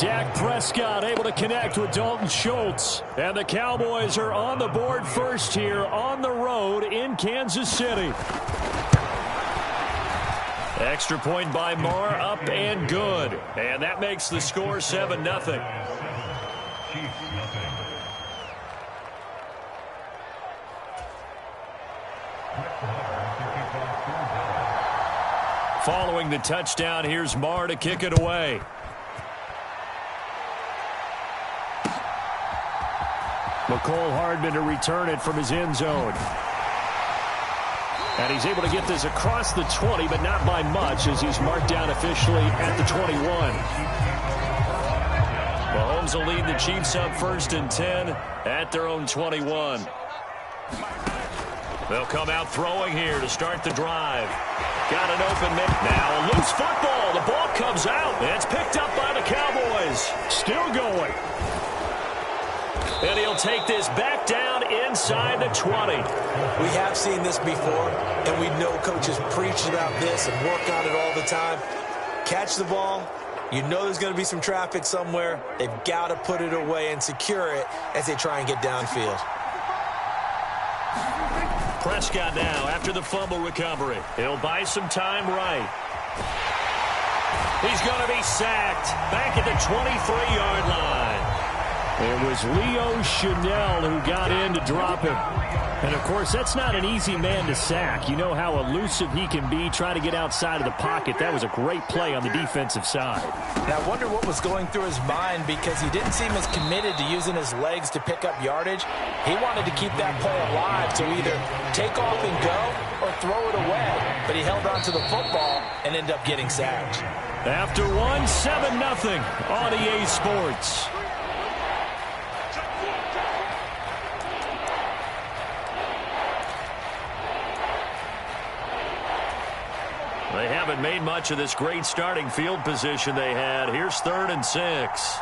S5: Dak Prescott able to connect with Dalton Schultz. And the Cowboys are on the board first here on the road in Kansas City.
S2: Extra point by Marr, up and good. And that makes the score 7-0. Following the touchdown, here's Marr to kick it away.
S5: McCole Hardman to return it from his end zone. And he's able to get this across the 20, but not by much, as he's marked down officially at the 21.
S2: Mahomes will lead the Chiefs up 1st and 10 at their own 21. They'll come out throwing here to start the drive. Got an open man. Now a loose football. The ball comes out. It's picked up by the Cowboys.
S5: Still going.
S2: And he'll take this back down inside the 20.
S3: We have seen this before, and we know coaches preach about this and work on it all the time. Catch the ball. You know there's going to be some traffic somewhere. They've got to put it away and secure it as they try and get downfield.
S2: Prescott now after the fumble recovery. He'll buy some time right. He's going to be sacked back at the 23-yard line.
S5: It was Leo Chanel who got in to drop him. And, of course, that's not an easy man to sack. You know how elusive he can be, trying to get outside of the pocket. That was a great play on the defensive side.
S3: And I wonder what was going through his mind, because he didn't seem as committed to using his legs to pick up yardage. He wanted to keep that play alive to either take off and go or throw it away. But he held on to the football and ended up getting sacked.
S5: After one, 7-0 on EA Sports.
S2: They haven't made much of this great starting field position they had. Here's 3rd and 6.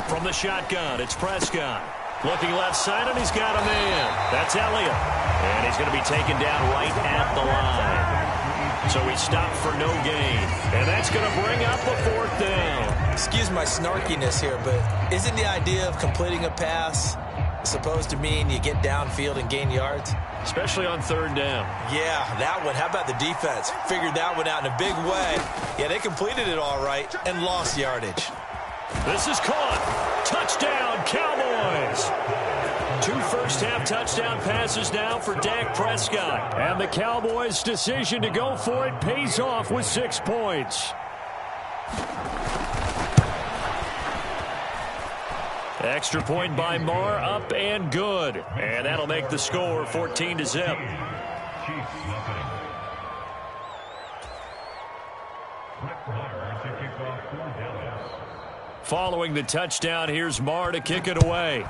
S2: From the shotgun, it's Prescott. Looking left side, and he's got a man. That's Elliott. And he's going to be taken down right at the line. So he stopped for no gain. And that's going to bring up a 4th down.
S3: Excuse my snarkiness here, but isn't the idea of completing a pass supposed to mean you get downfield and gain yards?
S2: Especially on 3rd down.
S3: Yeah, that one. How about the defense? Figured that one out in a big way. Yeah, they completed it all right and lost yardage.
S2: This is caught. Touchdown, Cowboys. 2 first-half touchdown passes now for Dak Prescott.
S5: And the Cowboys' decision to go for it pays off with 6 points.
S2: Extra point by Marr, up and good. And that'll make the score 14-0. Following the touchdown, here's Marr to kick it away.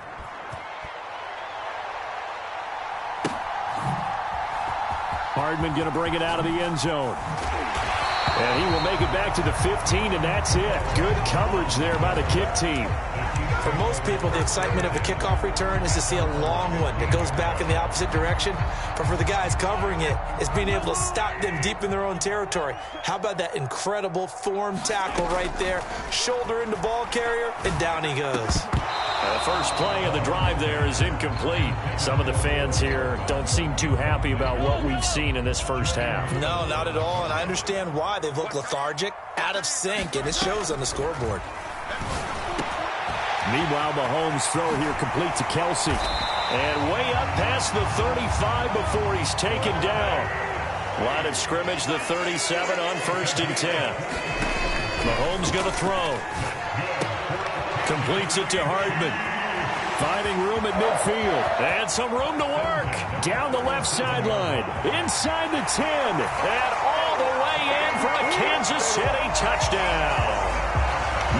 S5: Hardman going to bring it out of the end zone. And he will make it back to the 15, and that's it. Good coverage there by the kick team.
S3: For most people, the excitement of a kickoff return is to see a long one that goes back in the opposite direction. But for the guys covering it, it's being able to stop them deep in their own territory. How about that incredible form tackle right there? Shoulder into ball carrier, and down he goes.
S2: The first play of the drive there is incomplete. Some of the fans here don't seem too happy about what we've seen in this first half.
S3: No, not at all, and I understand why. They've looked lethargic, out of sync, and it shows on the scoreboard.
S5: Meanwhile, Mahomes' throw here complete to Kelsey.
S2: And way up past the 35 before he's taken down. Line of scrimmage, the 37 on 1st and 10. Mahomes going to throw. Completes it to Hardman.
S5: Finding room at midfield. And some room to work. Down the left sideline. Inside the 10. And all the way in for a Kansas City touchdown.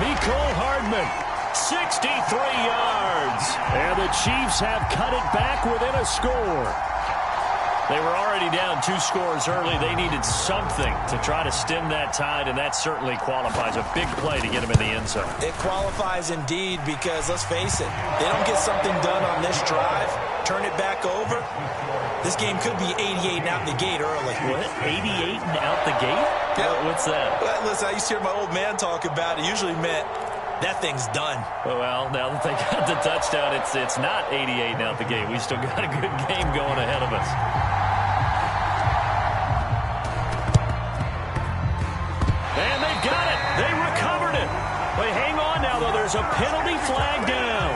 S5: Mecole Hardman, 63 yards. And the Chiefs have cut it back within a score. They were already down 2 scores early. They needed something to try to stem that tide, and that certainly qualifies. A big play to get them in the end zone.
S3: It qualifies indeed because, let's face it, they don't get something done on this drive, turn it back over, this game could be 88 and out the gate early.
S2: What? 88 and out the gate?
S3: Yeah.
S2: What's that?
S3: Well, listen, I used to hear my old man talk about it. Usually meant that thing's done.
S2: Well, now that they got the touchdown, it's not 88 and out the gate. We still got a good game going ahead of us. And they've got it. They recovered it. Wait, hang on now, though. There's a penalty flag down.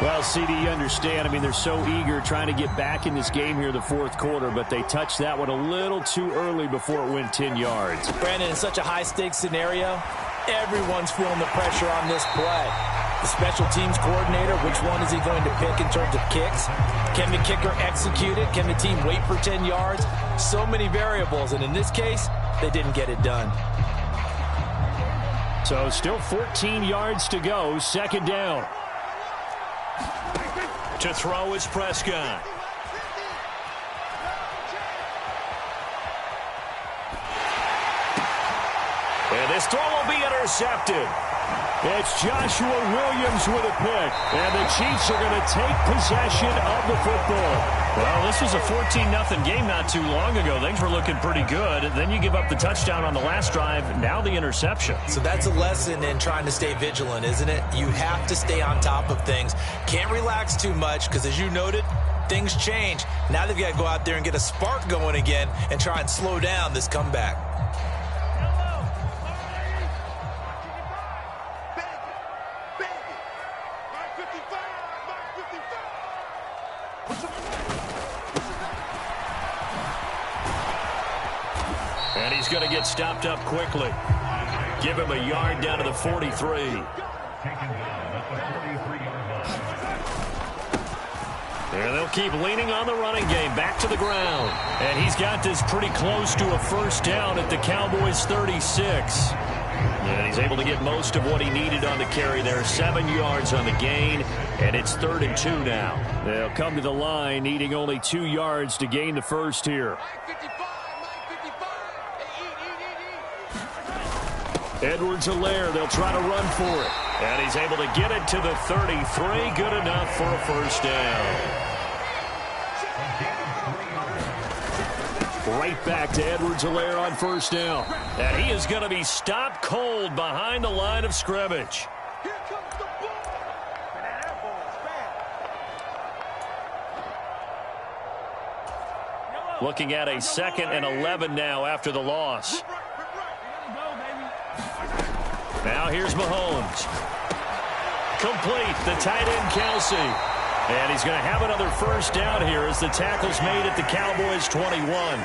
S5: Well, CD, you understand. I mean, they're so eager trying to get back in this game here in the fourth quarter, but they touched that one a little too early before it went 10 yards.
S3: Brandon, in such a high-stakes scenario, everyone's feeling the pressure on this play. The special teams coordinator, which one is he going to pick in terms of kicks? Can the kicker execute it? Can the team wait for 10 yards? So many variables, and in this case, they didn't get it done.
S5: So still 14 yards to go, second down.
S2: To throw is Prescott. And this throw will be intercepted.
S5: It's Joshua Williams with a pick. And the Chiefs are going to take possession of the football.
S2: Well, this was a 14-0 game not too long ago. Things were looking pretty good. Then you give up the touchdown on the last drive. Now the interception.
S3: So that's a lesson in trying to stay vigilant, isn't it? You have to stay on top of things. Can't relax too much because, as you noted, things change. Now they've got to go out there and get a spark going again and try and slow down this comeback.
S2: And he's going to get stopped up quickly. Give him a yard down to the 43. And they'll keep leaning on the running game. Back to the ground. And he's got this pretty close to a first down at the Cowboys' 36. And he's able to get most of what he needed on the carry there. 7 yards on the gain. And it's 3rd and 2 now.
S5: They'll come to the line needing only 2 yards to gain the first here. Edwards-Helaire, they'll try to run for it.
S2: And he's able to get it to the 33. Good enough for a first down.
S5: Right back to Edwards-Helaire on first down.
S2: And he is going to be stopped cold behind the line of scrimmage. Looking at a 2nd and 11 now after the loss. Now here's Mahomes. Complete, the tight end Kelsey. And he's going to have another first down here as the tackle's made at the Cowboys' 21.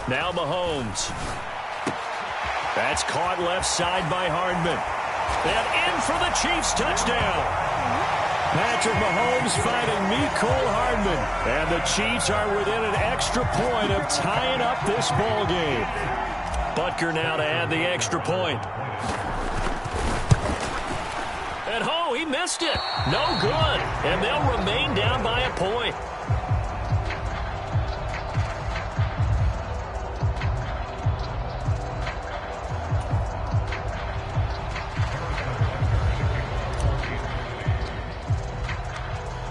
S2: Now Mahomes. That's caught left side by Hardman. And in for the Chiefs touchdown.
S5: Patrick Mahomes finding Mecole Hardman. And the Chiefs are within an extra point of tying up this ball game.
S2: Butker now to add the extra point. And he missed it. No good. And they'll remain down by a point.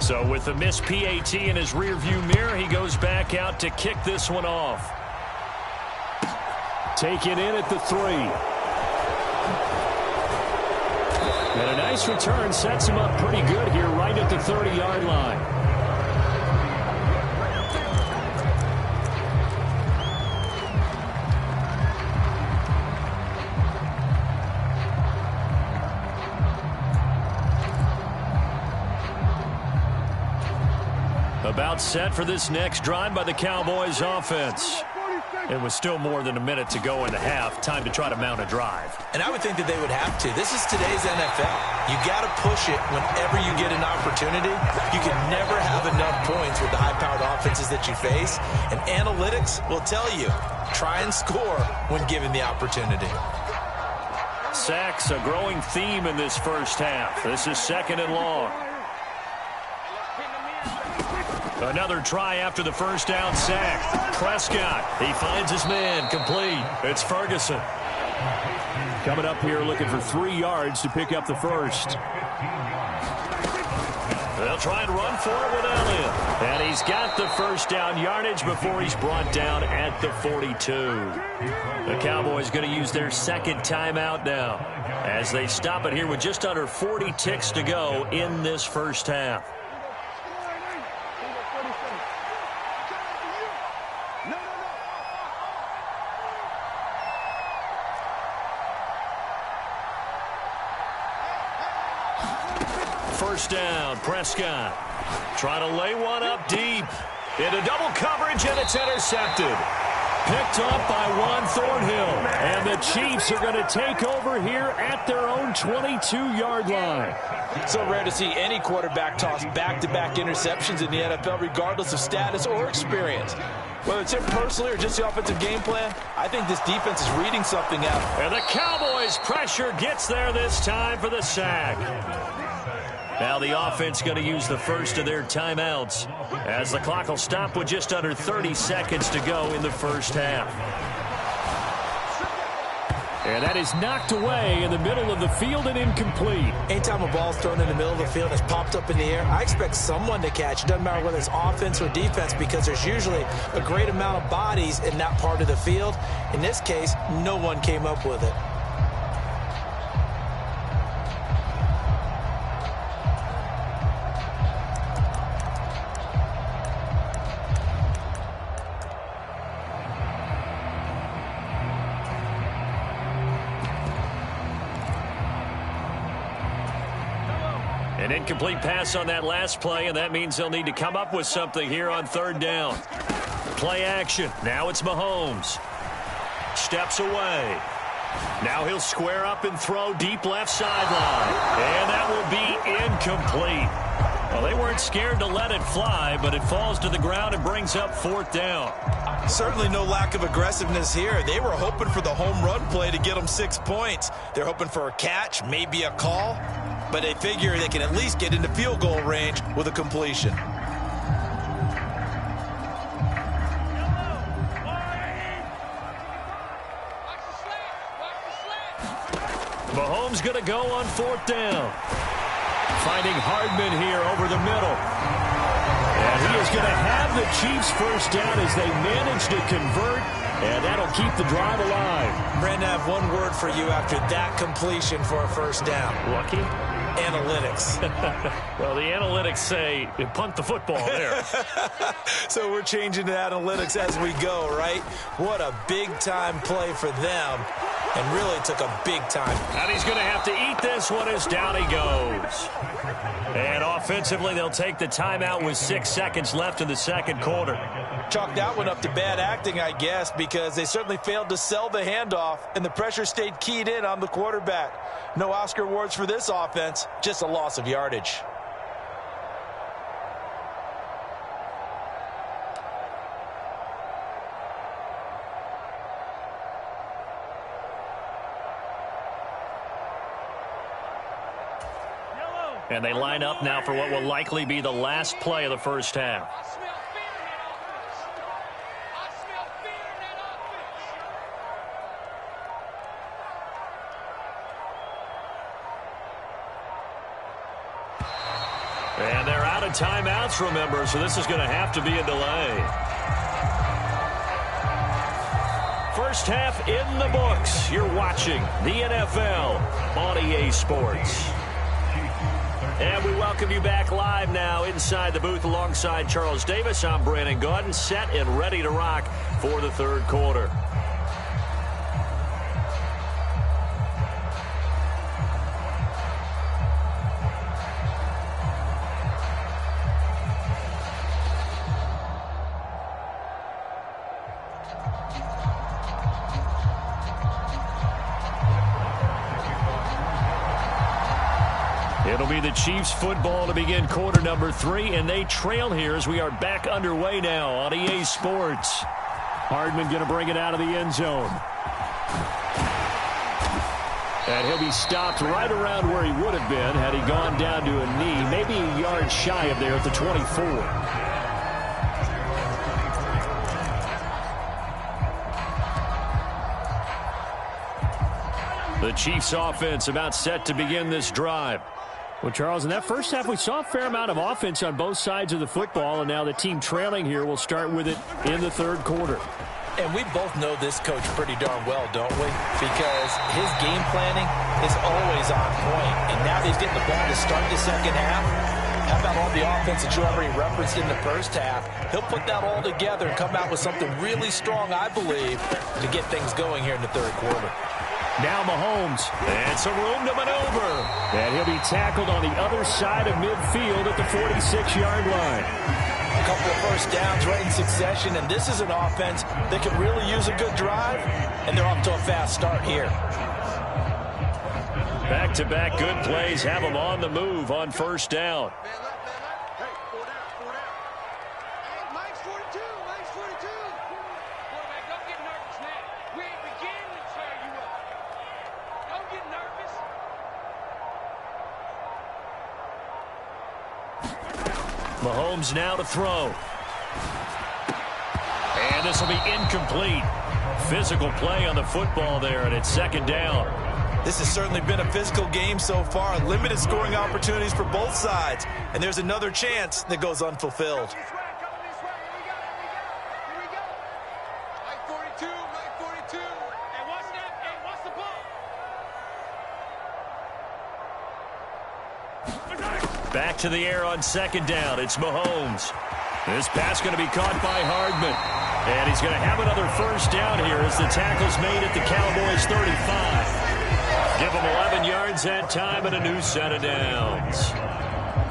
S2: So with the missed PAT in his rearview mirror, he goes back out to kick this one off.
S5: Taken in at the 3. And a nice return sets him up pretty good here right at the 30-yard line.
S2: About set for this next drive by the Cowboys offense. It was still more than a minute to go in the half. Time to try to mount a drive.
S3: And I would think that they would have to. This is today's NFL. You got to push it whenever you get an opportunity. You can never have enough points with the high-powered offenses that you face. And analytics will tell you, try and score when given the opportunity.
S2: Sacks, a growing theme in this first half. This is 2nd and long. Another try after the first down sack. Prescott, he finds his man, complete. It's Ferguson.
S5: Coming up here looking for 3 yards to pick up the first.
S2: They'll try and run for it with Elliott. And he's got the first down yardage before he's brought down at the 42. The Cowboys going to use their 2nd timeout now as they stop it here with just under 40 ticks to go in this first half. First down, Prescott. Trying to lay one up deep. Into double coverage, and it's intercepted. Picked up by Juan Thornhill. And the Chiefs are going to take over here at their own 22-yard line.
S3: So rare to see any quarterback toss back-to-back interceptions in the NFL, regardless of status or experience. Whether it's him personally or just the offensive game plan, I think this defense is reading something out.
S2: And the Cowboys' pressure gets there this time for the sack. Now the offense going to use the first of their timeouts as the clock will stop with just under 30 seconds to go in the first half.
S5: And that is knocked away in the middle of the field and incomplete.
S3: Anytime a ball's thrown in the middle of the field and it's popped up in the air, I expect someone to catch. It doesn't matter whether it's offense or defense because there's usually a great amount of bodies in that part of the field. In this case, no one came up with it.
S2: An incomplete pass on that last play, and that means they'll need to come up with something here on 3rd down. Play action. Now it's Mahomes. Steps away. Now he'll square up and throw deep left sideline. And that will be incomplete. Well, they weren't scared to let it fly, but it falls to the ground and brings up 4th down.
S3: Certainly no lack of aggressiveness here. They were hoping for the home run play to get them 6 points. They're hoping for a catch, maybe a call, but they figure they can at least get into field goal range with a completion.
S2: Mahomes going to go on 4th down. Finding Hardman here over the middle. And he is going to have the Chiefs first down as they manage to convert, and that'll keep the drive alive.
S3: Brandon, I have one word for you after that completion for a first down.
S2: Lucky?
S3: Analytics.
S2: Well, the analytics say punt the football there.
S3: So we're changing to analytics as we go, right? What a big-time play for them. And really took a big time.
S2: And he's going to have to eat this one as down he goes. And offensively, they'll take the timeout with 6 seconds left in the 2nd quarter.
S3: Chalk that one up to bad acting, I guess, because they certainly failed to sell the handoff, and the pressure stayed keyed in on the quarterback. No Oscar awards for this offense, just a loss of yardage.
S2: And they line up now for what will likely be the last play of the first half. And they're out of timeouts, remember, so this is going to have to be a delay. First half in the books. You're watching the NFL on EA Sports. And we welcome you back live now inside the booth alongside Charles Davis. I'm Brandon Gaudin, set and ready to rock for the 3rd quarter. It'll be the Chiefs football to begin quarter number 3, and they trail here as we are back underway now on EA Sports.
S5: Hardman going to bring it out of the end zone. And he'll be stopped right around where he would have been had he gone down to a knee, maybe a yard shy of there at the 24.
S2: The Chiefs offense about set to begin this drive.
S5: Well, Charles, in that first half, we saw a fair amount of offense on both sides of the football, and now the team trailing here will start with it in the third quarter.
S3: And we both know this coach pretty darn well, don't we? Because his game planning is always on point. And now that he's getting the ball to start the second half, how about all the offense that you already referenced in the first half? He'll put that all together and come out with something really strong, I believe, to get things going here in the third quarter.
S5: Now Mahomes,
S2: and some room to maneuver.
S5: And he'll be tackled on the other side of midfield at the 46-yard line.
S3: A couple of first downs right in succession, and this is an offense that can really use a good drive, and they're off to a fast start here.
S2: Back-to-back good plays have them on the move on first down. Mahomes now to throw. And this will be incomplete. Physical play on the football there, and it's second down.
S3: This has certainly been a physical game so far. Limited scoring opportunities for both sides. And there's another chance that goes unfulfilled.
S2: Back to the air on second down. It's Mahomes. This pass going to be caught by Hardman. And he's going to have another first down here as the tackle's made at the Cowboys' 35. Give him 11 yards that time and a new set of downs.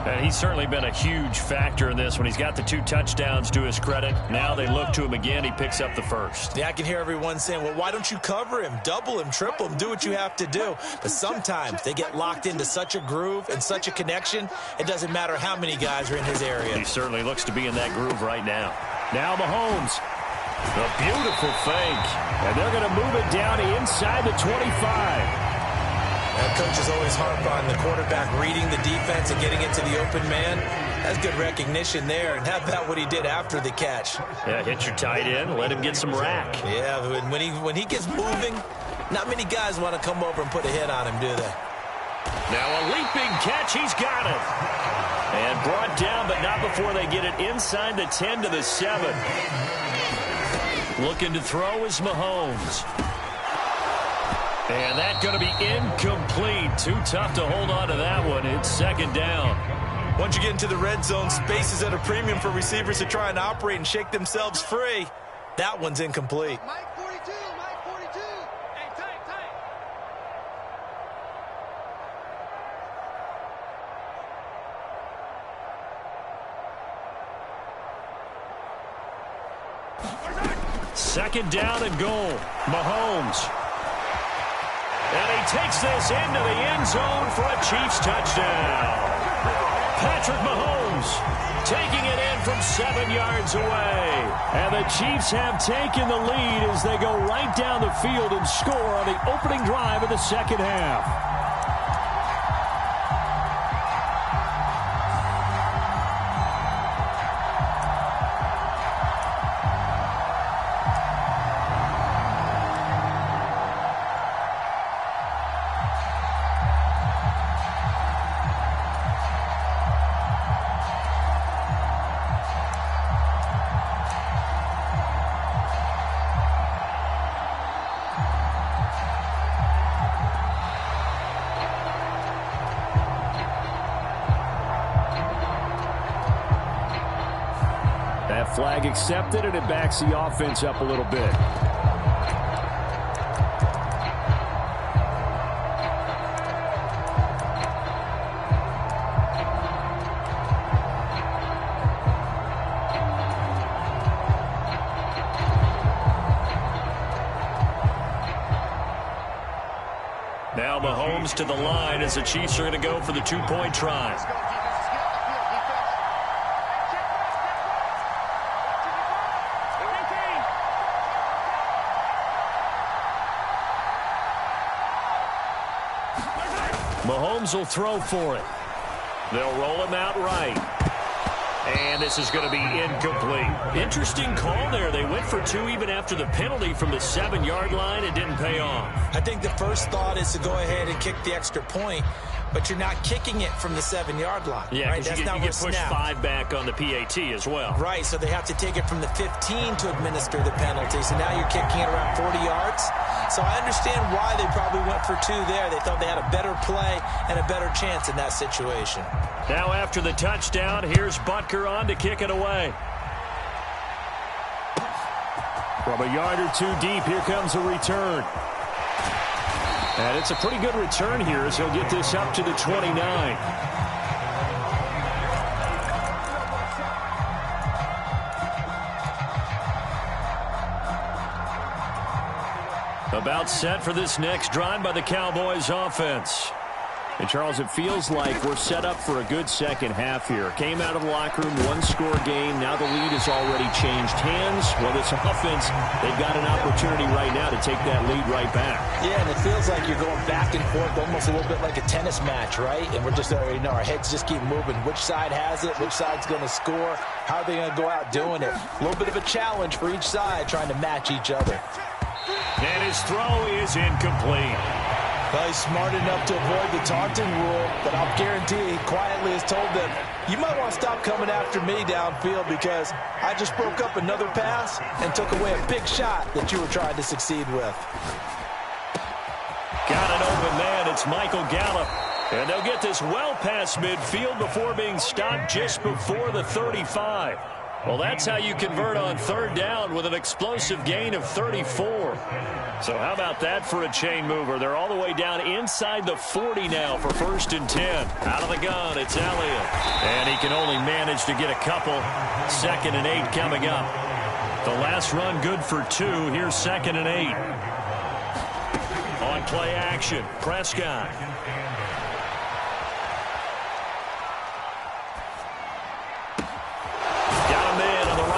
S2: And he's certainly been a huge factor in this when he's got the 2 touchdowns to his credit. Now they look to him again. He picks up the first.
S3: Yeah, I can hear everyone saying, well, why don't you cover him, double him, triple him, do what you have to do. But sometimes they get locked into such a groove and such a connection, it doesn't matter how many guys are in his area.
S2: He certainly looks to be in that groove right now.
S5: Now Mahomes.
S2: A beautiful fake.
S5: And they're going to move it down inside the 25.
S3: And coaches always harp on the quarterback reading the defense and getting it to the open man. That's good recognition there. And how about what he did after the catch?
S2: Yeah, hit your tight end, let him get some rack.
S3: Yeah, when he gets moving, not many guys want to come over and put a hit on him, do they?
S2: Now a leaping catch, he's got it. And brought down, but not before they get it inside the 10 to the 7. Looking to throw is Mahomes. And that's going to be incomplete. Too tough to hold on to that one. It's second down.
S3: Once you get into the red zone, space is at a premium for receivers to try and operate and shake themselves free. That one's incomplete.
S4: Mike 42, Mike 42. Hey, tight.
S2: Second down and goal. Mahomes. And he takes this into the end zone for a Chiefs touchdown. Patrick Mahomes taking it in from 7 yards away.
S5: And the Chiefs have taken the lead as they go right down the field and score on the opening drive of the second half. Flag accepted, and it backs the offense up a little bit.
S2: Now Mahomes to the line as the Chiefs are going to go for the two-point try. Mahomes will throw for it. They'll roll him out right. And this is going to be incomplete. Interesting call there. They went for two even after the penalty from the 7-yard line. It didn't pay off.
S3: I think the first thought is to go ahead and kick the extra point, but you're not kicking it from the 7-yard line.
S2: Yeah,
S3: right?
S2: That's
S3: you
S2: get pushed
S3: snap.
S2: 5 back on the PAT as well.
S3: Right, so they have to take it from the 15 to administer the penalty. So now you're kicking it around 40 yards. So I understand why they probably went for two there. They thought they had a better play and a better chance in that situation.
S2: Now after the touchdown, here's Butker on to kick it away.
S5: From a yard or two deep, here comes a return. And it's a pretty good return here as he'll get this up to the 29.
S2: About set for this next drive by the Cowboys offense.
S5: And, Charles, it feels like we're set up for a good second half here. Came out of the locker room, one-score game. Now the lead has already changed hands. Well, this offense, they've got an opportunity right now to take that lead right back.
S3: Yeah, and it feels like you're going back and forth, almost a little bit like a tennis match, right? And we're just already know our heads just keep moving. Which side has it? Which side's going to score? How are they going to go out doing it? A little bit of a challenge for each side, trying to match each other.
S2: And his throw is incomplete.
S3: Well, he's smart enough to avoid the taunting rule, but I'll guarantee he quietly has told them, you might want to stop coming after me downfield because I just broke up another pass and took away a big shot that you were trying to succeed with.
S2: Got an open man. It's Michael Gallup. And they'll get this well past midfield before being stopped just before the 35. Well, that's how you convert on third down with an explosive gain of 34. So how about that for a chain mover? They're all the way down inside the 40 now for 1st and 10. Out of the gun, it's Elliott. And he can only manage to get a couple. 2nd and 8 coming up. The last run good for 2. Here's 2nd and 8. On play action, Prescott.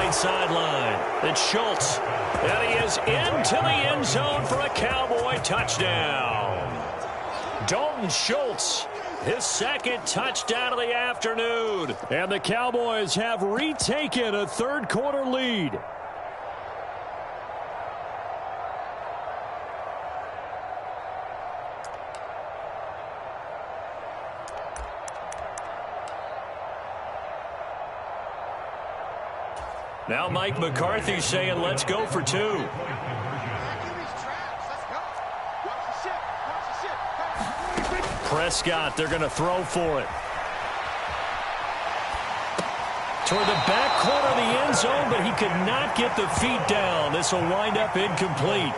S2: Sideline. It's Schultz. And he is into the end zone for a Cowboy touchdown. Dalton Schultz, his 2nd touchdown of the afternoon.
S5: And the Cowboys have retaken a third-quarter lead.
S2: Now Mike McCarthy saying, let's go for 2. Prescott, they're going to throw for it. Toward the back corner of the end zone, but he could not get the feet down. This will wind up incomplete.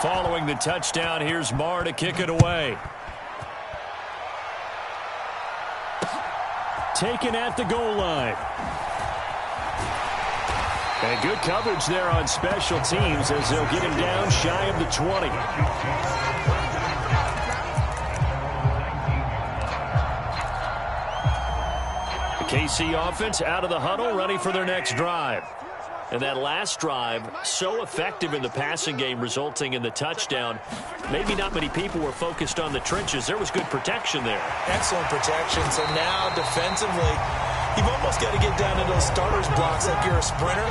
S2: Following the touchdown, here's Marr to kick it away.
S5: Taken at the goal line. And good coverage there on special teams as they'll get him down shy of the 20. The KC offense out of the huddle, ready for their next drive. And that last drive, so effective in the passing game, resulting in the touchdown. Maybe not many people were focused on the trenches. There was good protection there.
S3: Excellent protection. So now defensively, you've almost got to get down to those starters blocks like you're a sprinter.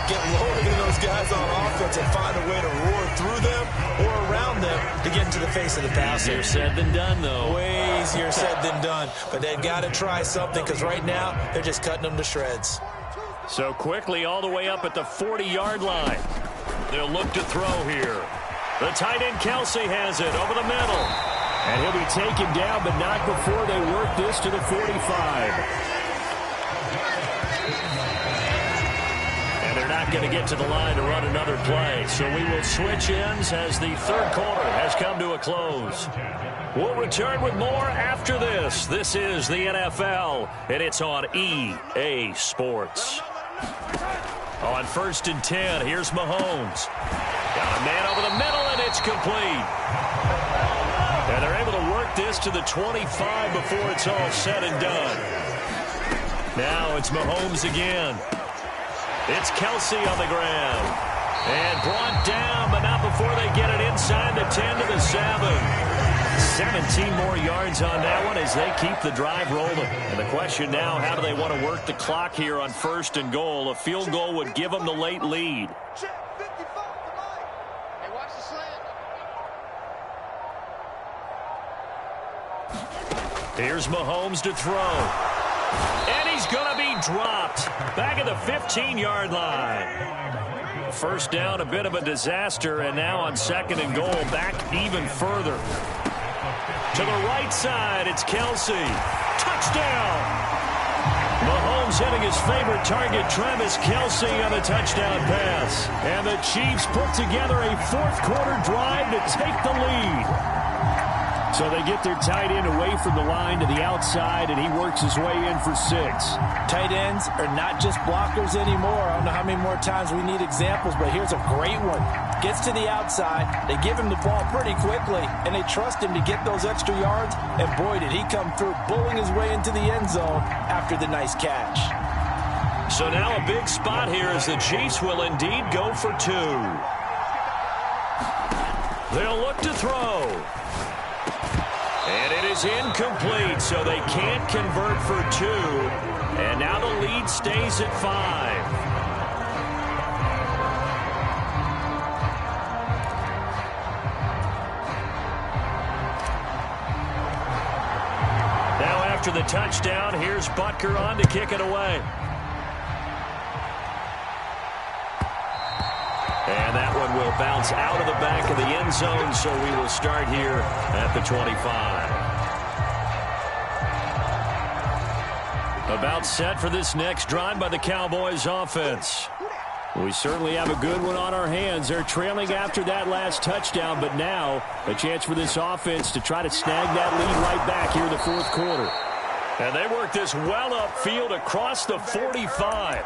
S3: Get lower than those guys on offense and find a way to roar through them or around them to get into the face of the passer.
S2: Easier said than done, though.
S3: Way easier said than done. But they've got to try something because right now they're just cutting them to shreds.
S2: So quickly all the way up at the 40-yard line. They'll look to throw here. The tight end Kelsey has it over the middle.
S5: And he'll be taken down, but not before they work this to the 45.
S2: And they're not not going to get to the line to run another play. So we will switch ends as the third quarter has come to a close. We'll return with more after this. This is the NFL, and it's on EA Sports. On 1st and 10, here's Mahomes. Got a man over the middle, and it's complete. And they're able to work this to the 25 before it's all said and done. Now it's Mahomes again. It's Kelce on the ground. And brought down, but not before they get it inside the 10 to the 7. 17 more yards on that one as they keep the drive rolling. And the question now, how do they want to work the clock here on 1st and goal? A field goal would give them the late lead. Here's Mahomes to throw. And he's going to be dropped back at the 15-yard line. First down, a bit of a disaster, and now on 2nd and goal, back even further. To the right side, it's Kelce. Touchdown! Mahomes hitting his favorite target, Travis Kelce, on the touchdown pass. And the Chiefs put together a fourth-quarter drive to take the lead. So they get their tight end away from the line to the outside, and he works his way in for 6.
S3: Tight ends are not just blockers anymore. I don't know how many more times we need examples, but here's a great one. Gets to the outside, they give him the ball pretty quickly, and they trust him to get those extra yards, and boy, did he come through, bullying his way into the end zone after the nice catch.
S2: So now a big spot here as the Chiefs will indeed go for 2. They'll look to throw. And it is incomplete, so they can't convert for 2. And now the lead stays at 5. Now after the touchdown, here's Butker on to kick it away. And that one will bounce out of the back of the end zone, so we will start here at the 25. About set for this next drive by the Cowboys offense. We certainly have a good one on our hands. They're trailing after that last touchdown, but now a chance for this offense to try to snag that lead right back here in the fourth quarter. And they work this well upfield across the 45.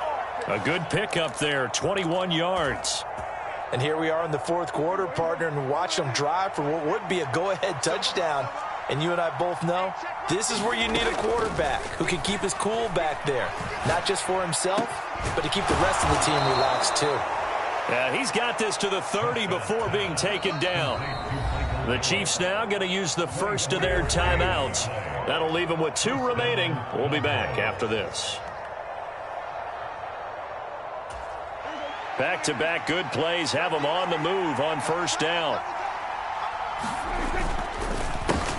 S2: A good pickup there, 21 yards.
S3: And here we are in the fourth quarter, partner, and watch them drive for what would be a go-ahead touchdown. And you and I both know this is where you need a quarterback who can keep his cool back there. Not just for himself, but to keep the rest of the team relaxed too.
S2: Yeah, he's got this to the 30 before being taken down. The Chiefs now going to use the first of their timeouts. That'll leave them with 2 remaining. We'll be back after this. Back-to-back good plays have them on the move on first down.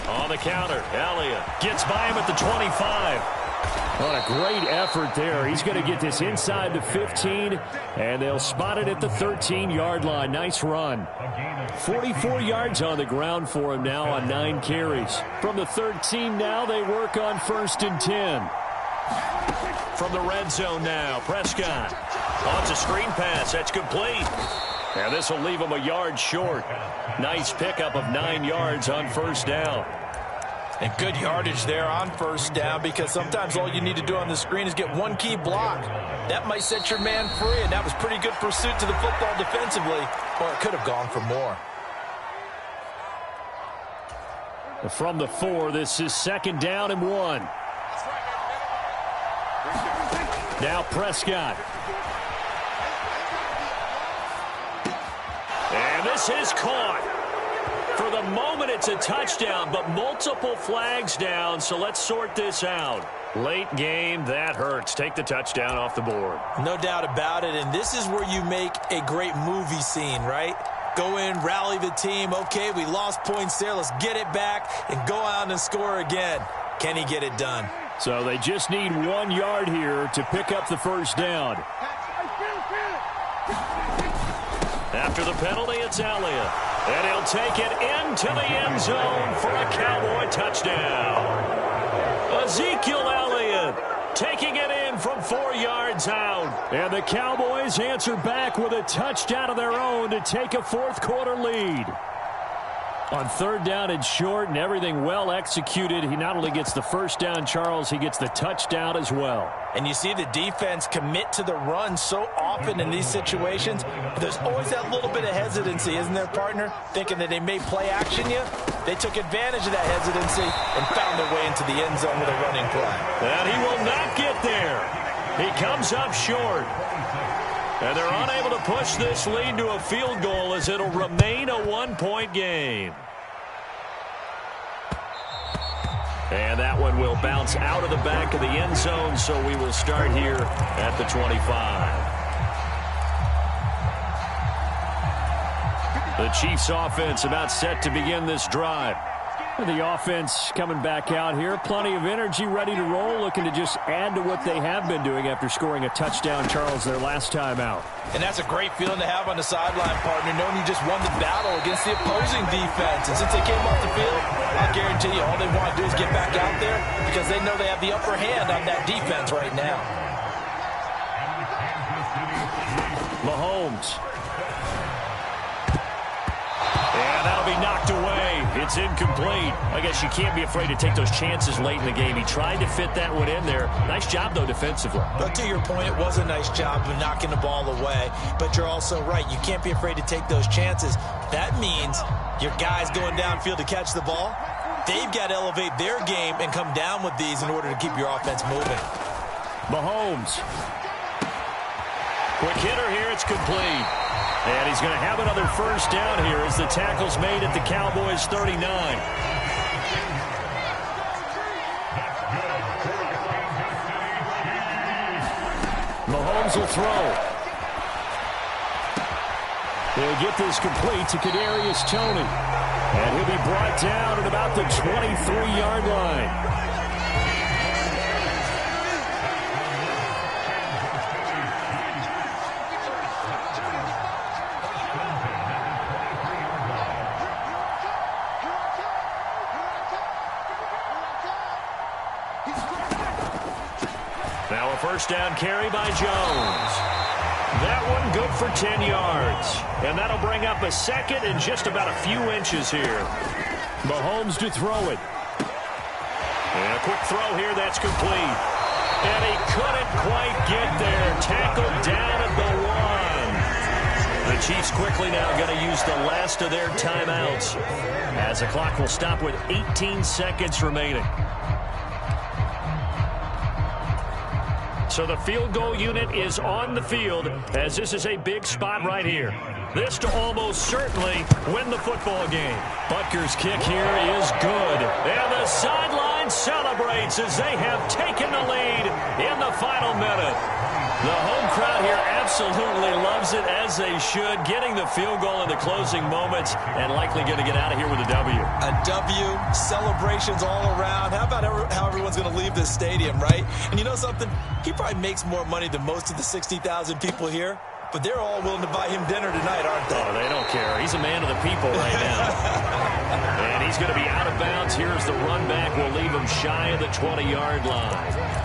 S2: On the counter, Elliott gets by him at the 25.
S5: What a great effort there. He's going to get this inside the 15, and they'll spot it at the 13-yard line. Nice run. 44 yards on the ground for him now on 9 carries. From the 13 now, they work on 1st and 10.
S2: From the red zone now, Prescott. On to screen pass. That's complete. And this will leave him a yard short. Nice pickup of 9 yards on first down.
S3: And good yardage there on first down, because sometimes all you need to do on the screen is get one key block. That might set your man free, and that was pretty good pursuit to the football defensively, or it could have gone for more.
S5: From the 4, this is 2nd down and 1. Now Prescott.
S2: And this is caught. For the moment, it's a touchdown, but multiple flags down, so let's sort this out. Late game, that hurts. Take the touchdown off the board.
S3: No doubt about it, and this is where you make a great movie scene, right? Go in, rally the team. Okay, we lost points there. Let's get it back and go out and score again. Can he get it done?
S5: So they just need 1 yard here to pick up the first down.
S2: After the penalty, it's Elliott. And he'll take it into the end zone for a Cowboy touchdown. Ezekiel Elliott taking it in from 4 yards out. And the Cowboys answer back with a touchdown of their own to take a fourth-quarter lead. On third down and short and everything well executed, he not only gets the first down, Charles, he gets the touchdown as well.
S3: And you see the defense commit to the run so often in these situations. There's always that little bit of hesitancy, isn't there, partner? Thinking that they may play action you. They took advantage of that hesitancy and found their way into the end zone with a running play.
S2: And he will not get there. He comes up short. And they're unable to push this lead to a field goal as it'll remain a one-point game. And that one will bounce out of the back of the end zone, so we will start here at the 25. The Chiefs offense about set to begin this drive. The offense coming back out here. Plenty of energy, ready to roll, looking to just add to what they have been doing after scoring a touchdown, Charles, their last time out.
S3: And that's a great feeling to have on the sideline, partner, knowing you just won the battle against the opposing defense. And since they came off the field, I'll guarantee you all they want to do is get back out there because they know they have the upper hand on that defense right now.
S2: Mahomes. And that'll be knocked away. It's incomplete. I guess you can't be afraid to take those chances late in the game. He tried to fit that one in there. Nice job, though, defensively.
S3: But to your point, it was a nice job of knocking the ball away. But you're also right. You can't be afraid to take those chances. That means your guys going downfield to catch the ball, they've got to elevate their game and come down with these in order to keep your offense moving.
S2: Mahomes. Quick hitter here. It's complete. And he's going to have another first down here as the tackle's made at the Cowboys' 39. Mahomes will throw. They'll get this complete to Kadarius Toney. And he'll be brought down at about the 23-yard line. Now a first down carry by Jones. That one good for 10 yards. And that'll bring up a second and just about a few inches here. Mahomes to throw it. And a quick throw here, that's complete. And he couldn't quite get there. Tackled down at the 1. The Chiefs quickly now going to use the last of their timeouts as the clock will stop with 18 seconds remaining. So the field goal unit is on the field as this is a big spot right here. This to almost certainly win the football game. Butker's kick here is good. And the sideline celebrates as they have taken the lead in the final minute. The home crowd here absolutely loves it, as they should, getting the field goal in the closing moments and likely going to get out of here with a W.
S3: A W, celebrations all around. How about how everyone's going to leave this stadium, right? And you know something? He probably makes more money than most of the 60,000 people here, but they're all willing to buy him dinner tonight, aren't they?
S2: Oh, they don't care. He's a man of the people right now. And he's going to be out of bounds. Here's the run back. We'll leave him shy of the 20-yard line.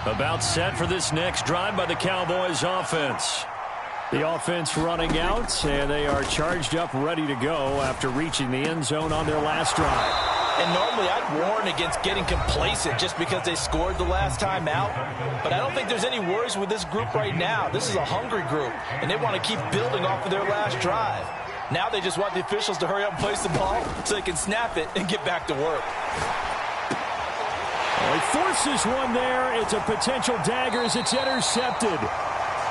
S2: About set for this next drive by the Cowboys offense. The offense running out, and they are charged up, ready to go after reaching the end zone on their last drive.
S3: And normally I'd warn against getting complacent just because they scored the last time out. But I don't think there's any worries with this group right now. This is a hungry group, and they want to keep building off of their last drive. Now they just want the officials to hurry up and place the ball so they can snap it and get back to work.
S2: He forces one there. It's a potential dagger as it's intercepted.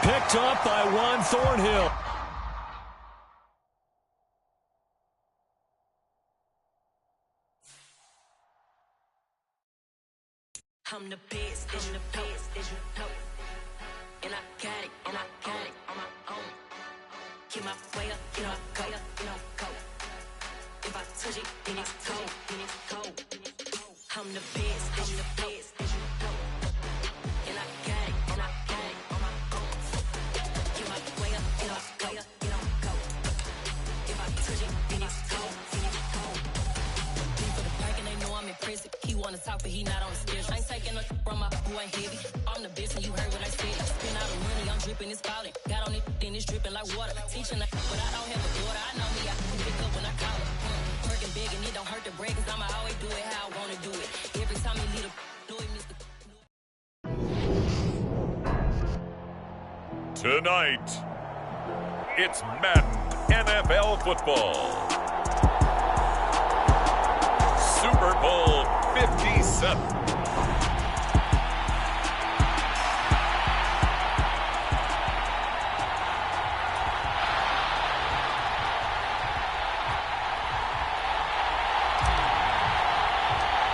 S2: Picked up by Juan Thornhill.
S6: I'm the best, and the best, as you know. And I got it, and I got it on my own. Get my way up, you know, go, you know, go. If I touch it, then it's cold, then it's cold. I'm the best, and the best, as you know. And I got it, and I got it on my own. Get my way up, you know, go, you know, go. If I touch it,
S8: talk, but he not on the schedule. I ain't taking no from my boy heavy. I'm the best, and you heard what I said. Spend all the money, I'm dripping, it's falling. Got on it, then it's dripping like water. Teaching, but I don't have a daughter. I know me, I can pick up when I call her. Working big, and it don't hurt the break, cause I'ma always do it how I wanna do it. Every time he lead a do it, Mr.
S9: Tonight, it's Madden NFL Football. Super Bowl 57.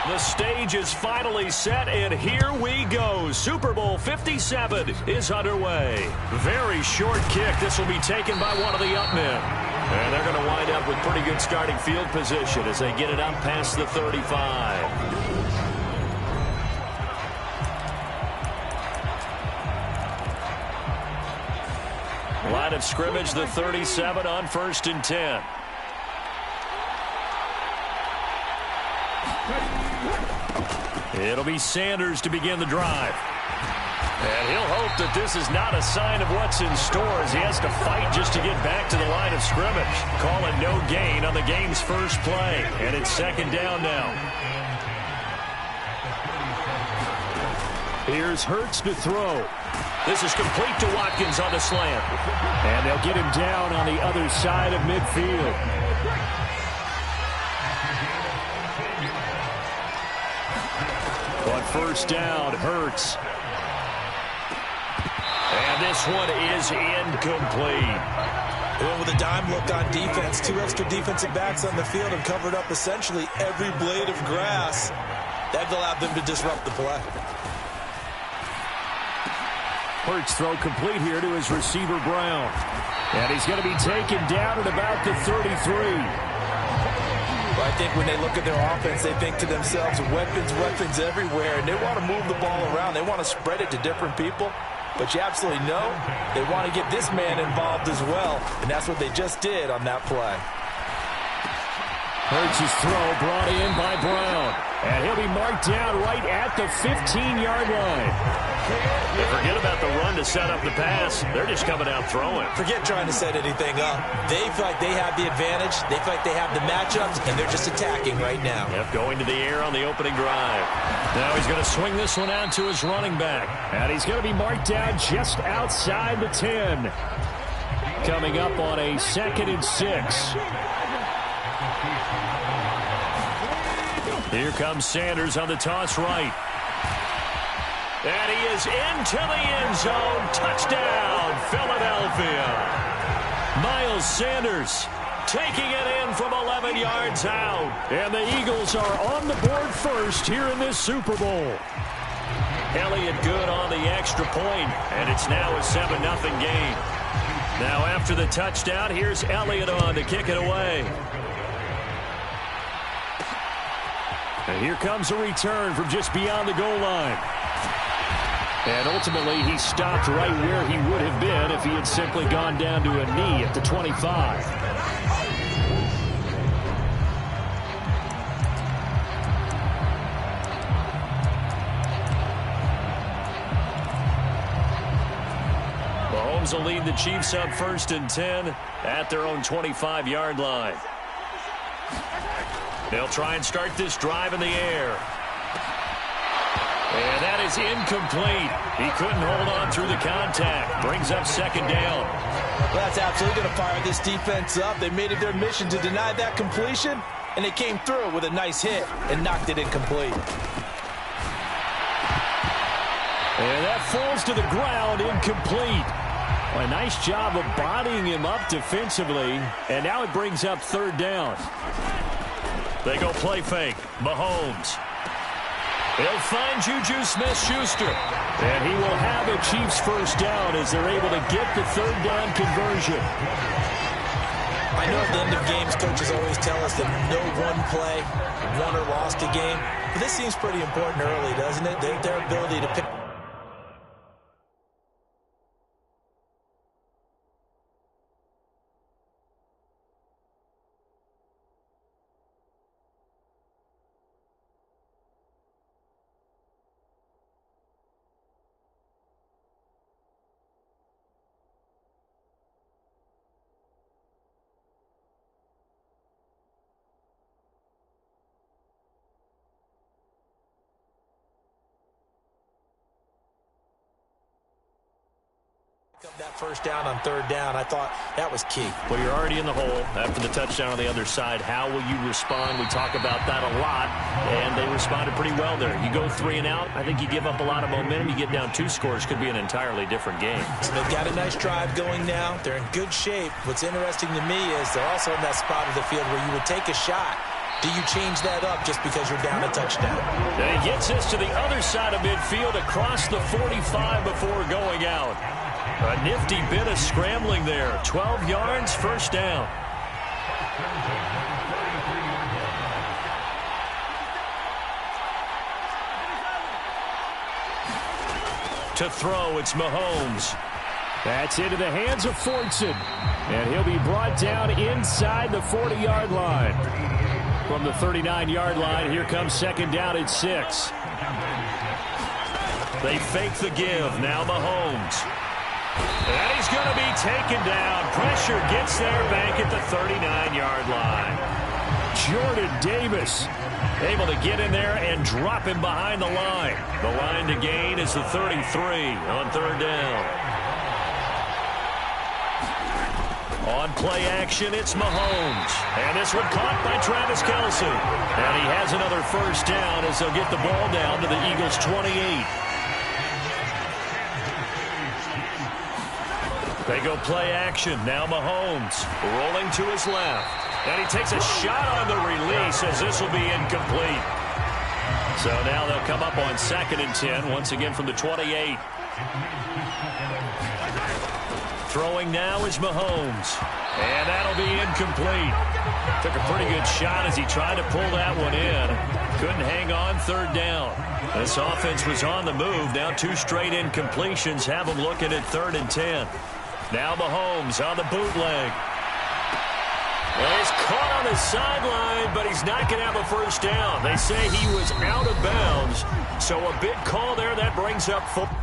S2: The stage is finally set, and here we go. Super Bowl 57 is underway. Very short kick. This will be taken by one of the up men. And they're going to wind up with pretty good starting field position as they get it up past the 35. Line of scrimmage, the 37 on 1st and 10. It'll be Sanders to begin the drive. And he'll hope that this is not a sign of what's in store as he has to fight just to get back to the line of scrimmage. Call it no gain on the game's first play. And it's 2nd down now. Here's Hurts to throw. This is complete to Watkins on the slant. And they'll get him down on the other side of midfield. On 1st down, Hurts. And this one is incomplete.
S3: Well, with a dime look on defense, 2 extra defensive backs on the field have covered up essentially every blade of grass. That allowed them to disrupt the play.
S2: Hurts throw complete here to his receiver, Brown. And he's going to be taken down at about the 33.
S3: I think when they look at their offense, they think to themselves, weapons everywhere, and they want to move the ball around. They want to spread it to different people, but you absolutely know they want to get this man involved as well, and that's what they just did on that play.
S2: Hurts' throw brought in by Brown, and he'll be marked down right at the 15-yard line. They forget about the run to set up the pass. They're just coming out throwing.
S3: Forget trying to set anything up. They feel like they have the advantage. They feel like they have the matchups, and they're just attacking right now.
S2: Yep, going to the air on the opening drive. Now he's going to swing this one out to his running back. And he's going to be marked down just outside the 10. Coming up on a 2nd and 6. Here comes Sanders on the toss right. And he is into the end zone. Touchdown, Philadelphia. Miles Sanders taking it in from 11 yards out. And the Eagles are on the board first here in this Super Bowl. Elliott good on the extra point, and it's now a 7-0 game. Now after the touchdown, here's Elliott on to kick it away. And here comes a return from just beyond the goal line. And ultimately, he stopped right where he would have been if he had simply gone down to a knee at the 25. Mahomes will lead the Chiefs up 1st and 10 at their own 25-yard line. They'll try and start this drive in the air. And that is incomplete. He couldn't hold on through the contact. Brings up 2nd down.
S3: Well, that's absolutely going to fire this defense up. They made it their mission to deny that completion, and they came through with a nice hit and knocked it incomplete.
S2: And that falls to the ground, incomplete. A nice job of bodying him up defensively, and now it brings up 3rd down. They go play fake. Mahomes. They'll find Juju Smith-Schuster. And he will have a Chiefs 1st down as they're able to get the 3rd down conversion.
S3: I know at the end of games, coaches always tell us that no one play won or lost a game. But this seems pretty important early, doesn't it? Their ability to pick That first down on third down, I thought that was key.
S2: Well, you're already in the hole after the touchdown on the other side. How will you respond? We talk about that a lot, and they responded pretty well there. You go 3 and out, I think you give up a lot of momentum. You get down 2 scores, could be an entirely different game.
S3: So they've got a nice drive going now. They're in good shape. What's interesting to me is they're also in that spot of the field where you would take a shot. Do you change that up just because you're down a touchdown?
S2: And he gets us to the other side of midfield across the 45 before going out. A nifty bit of scrambling there. 12 yards, first down. To throw, it's Mahomes.
S5: That's into the hands of Fortson. And he'll be brought down inside the 40-yard line. From the 39-yard line, here comes second down at 6.
S2: They fake the give. Now Mahomes. And he's going to be taken down. Pressure gets there back at the 39-yard line.
S5: Jordan Davis
S2: able to get in there and drop him behind the line. The line to gain is the 33 on third down. On play action, it's Mahomes. And this one caught by Travis Kelce. And he has another first down as they'll get the ball down to the Eagles' 28. They go play action. Now Mahomes rolling to his left. And he takes a shot on the release as this will be incomplete. So now they'll come up on 2nd and 10 once again from the 28. Throwing now is Mahomes. And that'll be incomplete. Took a pretty good shot as he tried to pull that one in. Couldn't hang on, third down. This offense was on the move. Now 2 straight incompletions have them looking at 3rd and 10. Now Mahomes on the bootleg. Well, he's caught on the sideline, but he's not going to have a first down. They say he was out of bounds. So a big call there. That brings up football.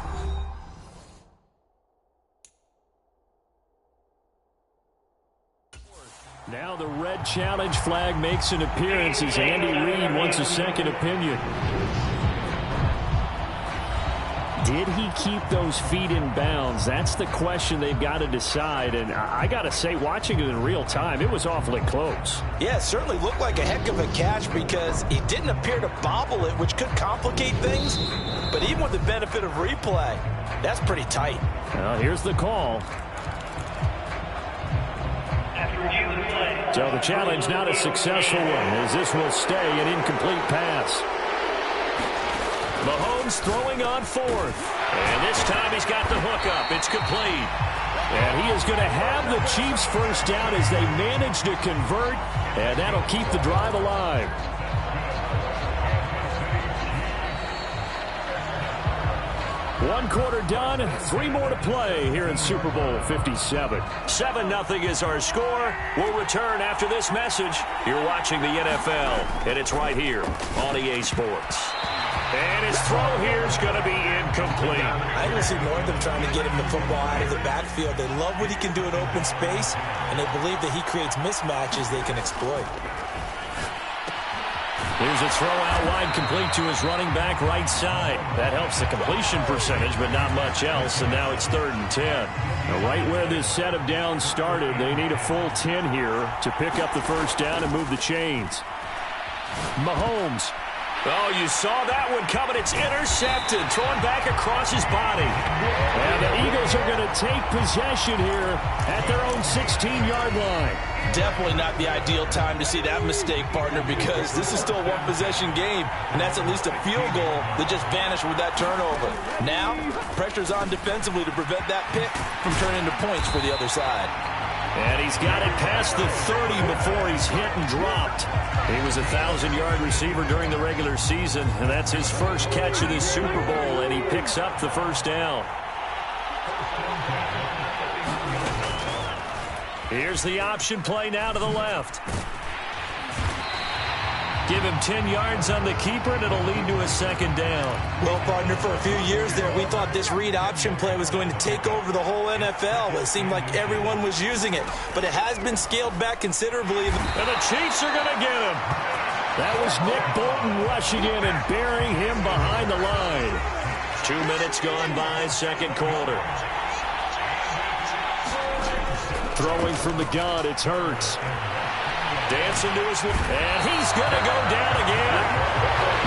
S5: Now the red challenge flag makes an appearance as Andy Reid wants a second opinion. Did he keep those feet in bounds? That's the question they've got to decide. And I got to say, watching it in real time, it was awfully close.
S3: Yeah, it certainly looked like a heck of a catch because he didn't appear to bobble it, which could complicate things. But even with the benefit of replay, that's pretty tight.
S5: Well, here's the call. So the challenge not a successful one, as this will stay an incomplete pass.
S2: Mahomes throwing on 4th. And this time he's got the hook up. It's complete.
S5: And he is going to have the Chiefs first down as they manage to convert. And that'll keep the drive alive. One quarter done, 3 more to play here in Super Bowl 57.
S2: 7-0 is our score. We'll return after this message. You're watching the NFL, and it's right here on EA Sports. And his throw here is going to be incomplete.
S3: I don't see more of them trying to get him the football out of the backfield. They love what he can do in open space, and they believe that he creates mismatches they can exploit.
S2: Here's a throw out wide, complete to his running back right side. That helps the completion percentage, but not much else, and now it's 3rd and 10.
S5: Now, right where this set of downs started, they need a full 10 here to pick up the first down and move the chains. Mahomes.
S2: Oh, you saw that one coming. It's intercepted, thrown back across his body.
S5: And the Eagles are going to take possession here at their own 16-yard line.
S3: Definitely not the ideal time to see that mistake, partner, because this is still a one-possession game, and that's at least a field goal that just vanished with that turnover. Now, pressure's on defensively to prevent that pick from turning into points for the other side.
S2: And he's got it past the 30 before he's hit and dropped. He was a 1,000-yard receiver during the regular season, and that's his first catch of this Super Bowl, and he picks up the first down. Here's the option play now to the left. Give him 10 yards on the keeper, and it'll lead to a second down.
S3: Well, partner, for a few years there, we thought this read option play was going to take over the whole NFL. It seemed like everyone was using it, but it has been scaled back considerably.
S2: And the Chiefs are going to get him.
S5: That was Nick Bolton rushing in and burying him behind the line.
S2: 2 minutes gone by, second quarter.
S5: Throwing from the gun, it's Hurts.
S2: Dancing to his left, and he's going to go down again.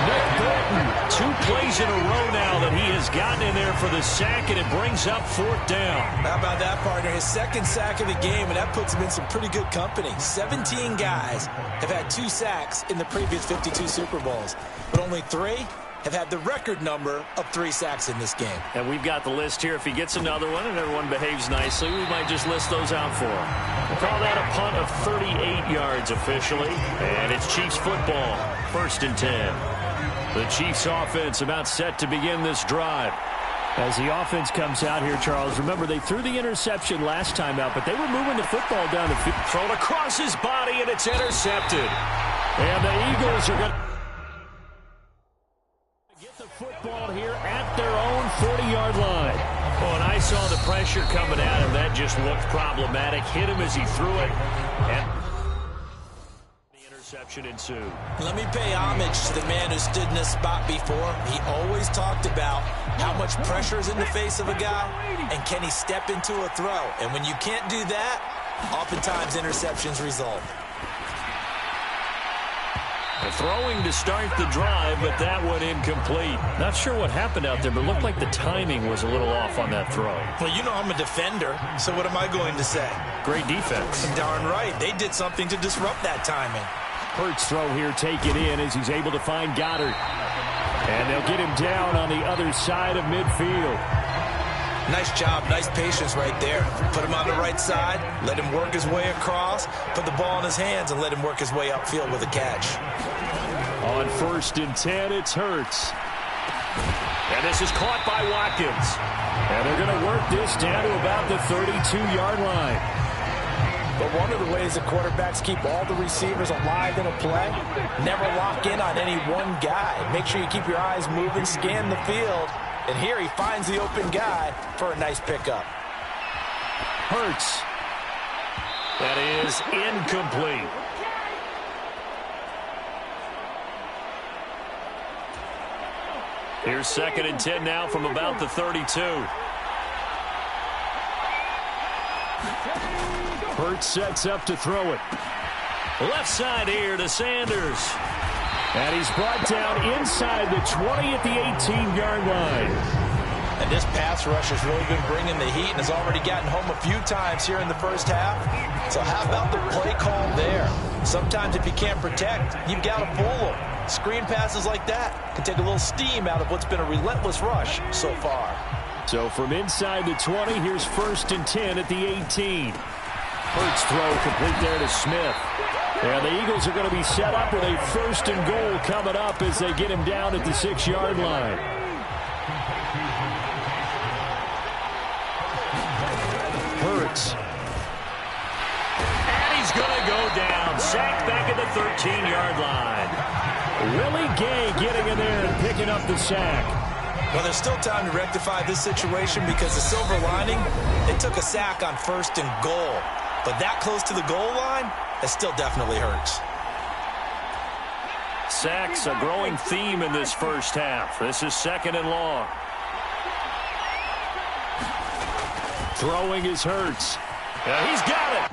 S2: Nick Bolton, 2 plays in a row now that he has gotten in there for the sack, and it brings up 4th down.
S3: How about that, partner? His 2nd sack of the game, and that puts him in some pretty good company. 17 guys have had 2 sacks in the previous 52 Super Bowls, but only 3 have had the record number of 3 sacks in this game.
S2: And we've got the list here. If he gets another one and everyone behaves nicely, we might just list those out for him. We'll call that a punt of 38 yards officially. And it's Chiefs football, 1st and 10. The Chiefs offense about set to begin this drive.
S5: As the offense comes out here, Charles, remember they threw the interception last time out, but they were moving the football down the field.
S2: Thrown across his body, and it's intercepted.
S5: And the Eagles are going to get the football here at their own 40-yard line.
S2: Oh, and I saw the pressure coming at him. That just looked problematic. Hit him as he threw it. And the interception ensued.
S3: Let me pay homage to the man who stood in this spot before. He always talked about how much pressure is in the face of a guy and can he step into a throw. And when you can't do that, oftentimes interceptions result.
S2: The throwing to start the drive, but that one incomplete.
S5: Not sure what happened out there, but it looked like the timing was a little off on that throw.
S3: Well, you know I'm a defender, so what am I going to say?
S5: Great defense.
S3: Darn right. They did something to disrupt that timing.
S5: Hurts throw here taken in as he's able to find Goddard. And they'll get him down on the other side of midfield.
S3: Nice job, nice patience right there. Put him on the right side, let him work his way across, put the ball in his hands, and let him work his way upfield with a catch.
S5: On 1st and 10, it's Hurts.
S2: And this is caught by Watkins.
S5: And they're going to work this down to about the 32-yard line.
S3: But one of the ways that quarterbacks keep all the receivers alive in a play, never lock in on any one guy. Make sure you keep your eyes moving, scan the field. And here he finds the open guy for a nice pickup.
S5: Hurts.
S2: That is incomplete. Here's 2nd and 10 now from about the 32.
S5: Hurts sets up to throw it.
S2: Left side here to Sanders.
S5: And he's brought down inside the 20 at the 18-yard line.
S3: And this pass rush has really been bringing the heat and has already gotten home a few times here in the first half. So how about the play call there? Sometimes if you can't protect, you've got to fool them. Screen passes like that can take a little steam out of what's been a relentless rush so far.
S5: So from inside the 20, here's 1st and 10 at the 18. Hurts throw complete there to Smith. And the Eagles are going to be set up with a 1st and goal coming up as they get him down at the 6-yard line. Hurts.
S2: And he's going to go down. Sacked back at the 13-yard line.
S5: Willie Gay getting in there and picking up the sack.
S3: Well, there's still time to rectify this situation because the silver lining, they took a sack on 1st and goal. But that close to the goal line, it still definitely hurts.
S2: Sacks, a growing theme in this first half. This is 2nd and long.
S5: Throwing is Hurts.
S2: He's got it.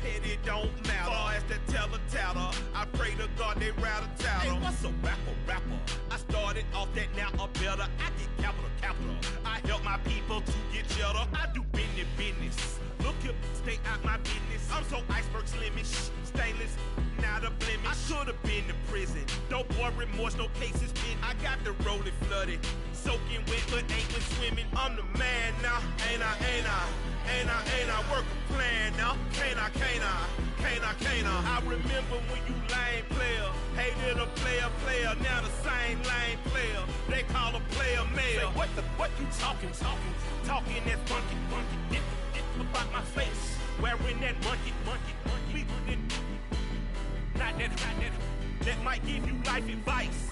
S4: Petty don't matter. Far as the teller, I pray to God they rattle tattle. Hey, what's a rapper? I started off that, now I'm better. I get capital. I help my people to get cheddar. I do business. Look here, stay out my business. I'm so iceberg slimish, stainless, not a blemish. I could have been to prison. No boy remorse, no cases pinned. I got the rolling flooded, soaking wet, but ain't been swimming. I'm the man now, ain't I? Work a plan now, can't I? I remember when you lame player, hated a player, now the same lame player. They call a player mayor. Say, what you talking that funky, about my face, wearing that monkey. Not that might give you life advice.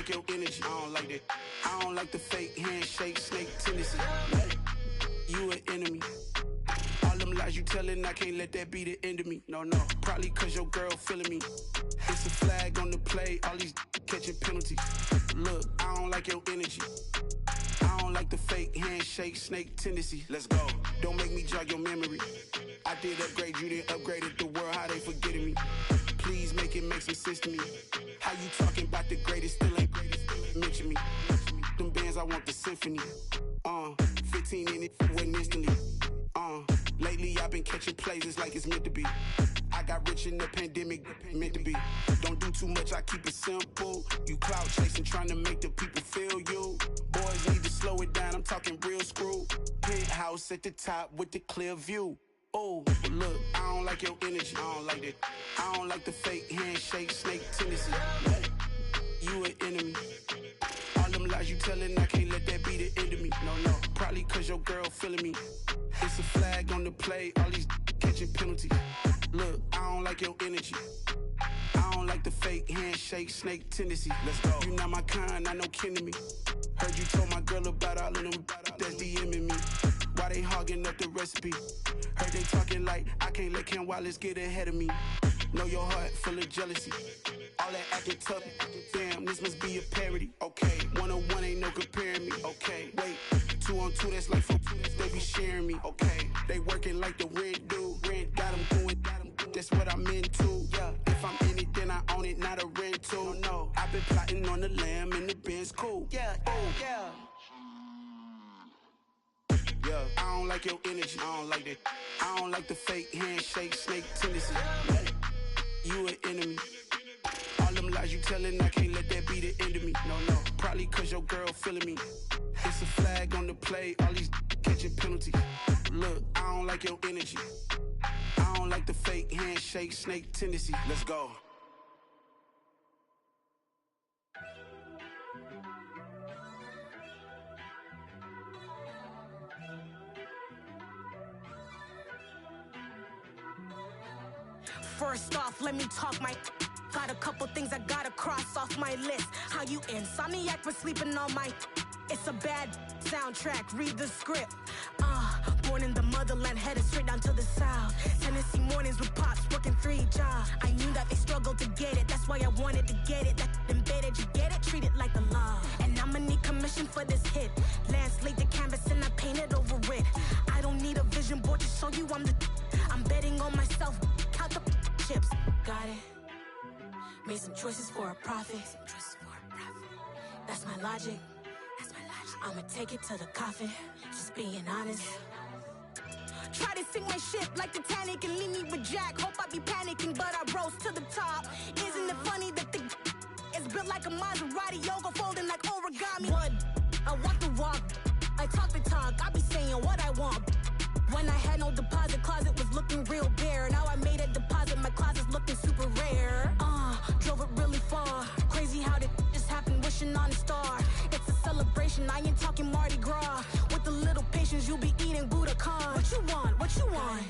S10: like your energy. I don't like that. I don't like the fake handshake, snake tendency. You an enemy. All them lies you telling, I can't let that be the end of me. No, probably cause your girl feeling me. It's a flag on the play, all these catching penalties. Look, I don't like your energy. I don't like the fake handshake, snake tendency. Let's go. Don't make me jog your memory. I did upgrade you, then upgraded the world, how they forgetting me. Please make it make some sense to me. How you talking about the greatest, still ain't greatest, mention me. Them bands, I want the symphony. 15 in it, went instantly. Lately I've been catching plays, it's like it's meant to be. I got rich in the pandemic, meant to be. Don't do too much, I keep it simple. You clout chasing, trying to make the people feel you. Boys need to slow it down, I'm talking real screw. Penthouse at the top with the clear view. Oh, look, I don't like your energy, I don't like that. I don't like the fake handshake, snake tendency. You an enemy. All them lies you telling, I can't let that be the end of me. No, probably cause your girl feeling me. It's a flag on the play, all these catching penalties. Look, I don't like your energy. I don't like the fake handshake, snake tendency. Let's go. You not my kind, I know kin to me. Heard you told my girl about all of them that's DMing me. Why they hogging up the recipe? Heard they talking like I can't let Ken Wallace get ahead of me. Know your heart full of jealousy. All that acting tough, damn, this must be a parody. Okay, 1-on-1 ain't no comparing me. Okay, wait, 2-on-2, that's like 4, they be sharing me. Okay, they working like the rent dude. Rent got them going, that's what I'm into. Yeah, if I'm in it, then I own it, not a rental. No, I've been plotting on the lamb and the Benz cool. Yeah, yeah. Yeah, I don't like your energy, I don't like that. I don't like the fake handshake, snake tendency. You an enemy. All them lies you telling, I can't let that be the end of me. No, probably cause your girl feeling me. It's a flag on the play, all these catching penalties. Look, I don't like your energy. I don't like the fake handshake, snake tendency. Let's go.
S11: First off, let me talk my. Got a couple things I gotta cross off my list. How you insomniac for sleeping on my. It's a bad soundtrack, read the script. Born in the motherland, headed straight down to the south. Tennessee mornings with pops, working 3 jobs. I knew that they struggled to get it, that's why I wanted to get it. That embedded, you get it, treat it like the law. And I'ma need commission for this hit. Lance laid the canvas and I painted over it. I don't need a vision board to show you I'm betting on myself, count the chips. Got it. Made some choices for a profit. That's my logic. I'ma take it to the coffin. Just being honest. Try to sink my ship like Titanic and leave me with Jack. Hope I be panicking, but I rose to the top. Isn't it funny that the is built like a Maserati, yoga folding like origami? What? I walk the walk. I talk the talk. I be saying what I want. When I had no deposit, closet was looking real bare. Now I made a deposit, my closet's looking super rare. Drove it really far. Crazy how did just happen, wishing on a star. It's a celebration, I ain't talking Mardi Gras. With a little patience, you'll be eating Budokan. What you want? What you want?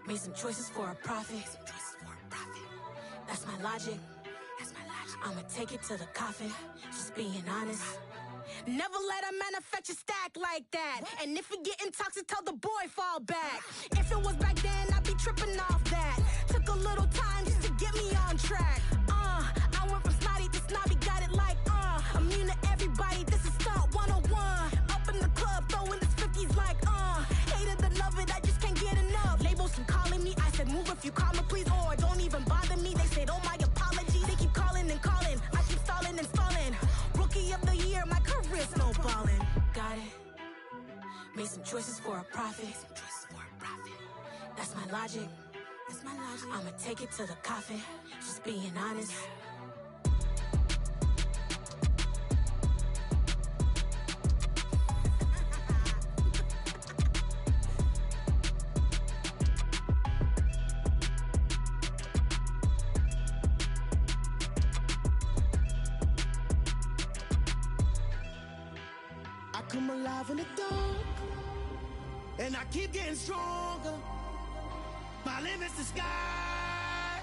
S11: Made some choices for a profit. That's my logic. I'ma take it to the coffin. Just being honest. Never let a manufacture stack like that. And if we getting toxic, tell the boy fall back. If it was back then, I'd be tripping off that. Took a little time just to get me on track. I went from snotty to snobby, got it like immune to everybody, this is stunt 101. Up in the club, throwing the 50s like hate it or love it, I just can't get enough. Labels keep calling me, I said move if you call me please, or don't even bother me. They said oh my apologies, they keep calling and calling. I keep stalling and stalling. Rookie of the year, my career snowballing. Got it. Made some choices for a profit. That's my logic. I'ma take it to the coffin. Just being honest.
S12: I come alive in the dark, and I keep getting stronger. My limit's the sky.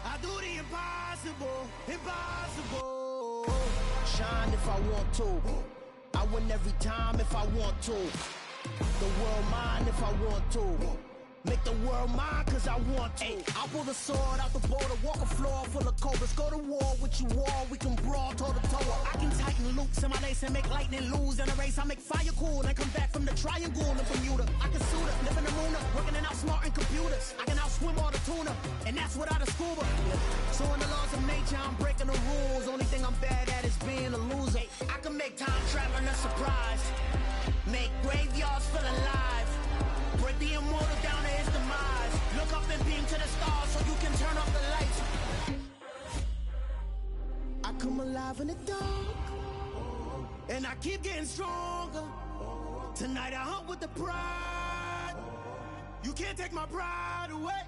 S12: I do the impossible, impossible. Shine if I want to. I win every time if I want to. The world mine if I want to. Make the world mine cause I want to. I'll pull the sword out the border, walk a floor full of cobras. Go to war with you all, we can brawl toe to toe. I can tighten loops in my lace and make lightning lose in a race. I make fire cool and come back from the triangle in Bermuda. I can suit up, live in the moon, working and outsmarting computers. I can outswim all the tuna, and that's without a scuba. So in the laws of nature, I'm breaking the rules. Only thing I'm bad at is being a loser. I can make time traveling a surprise. Make graveyards feel alive. Break the immortal down to his demise. Look up and beam to the stars so you can turn off the lights. I come alive in the dark, and I keep getting stronger. Tonight I hunt with the pride. You can't take my pride away.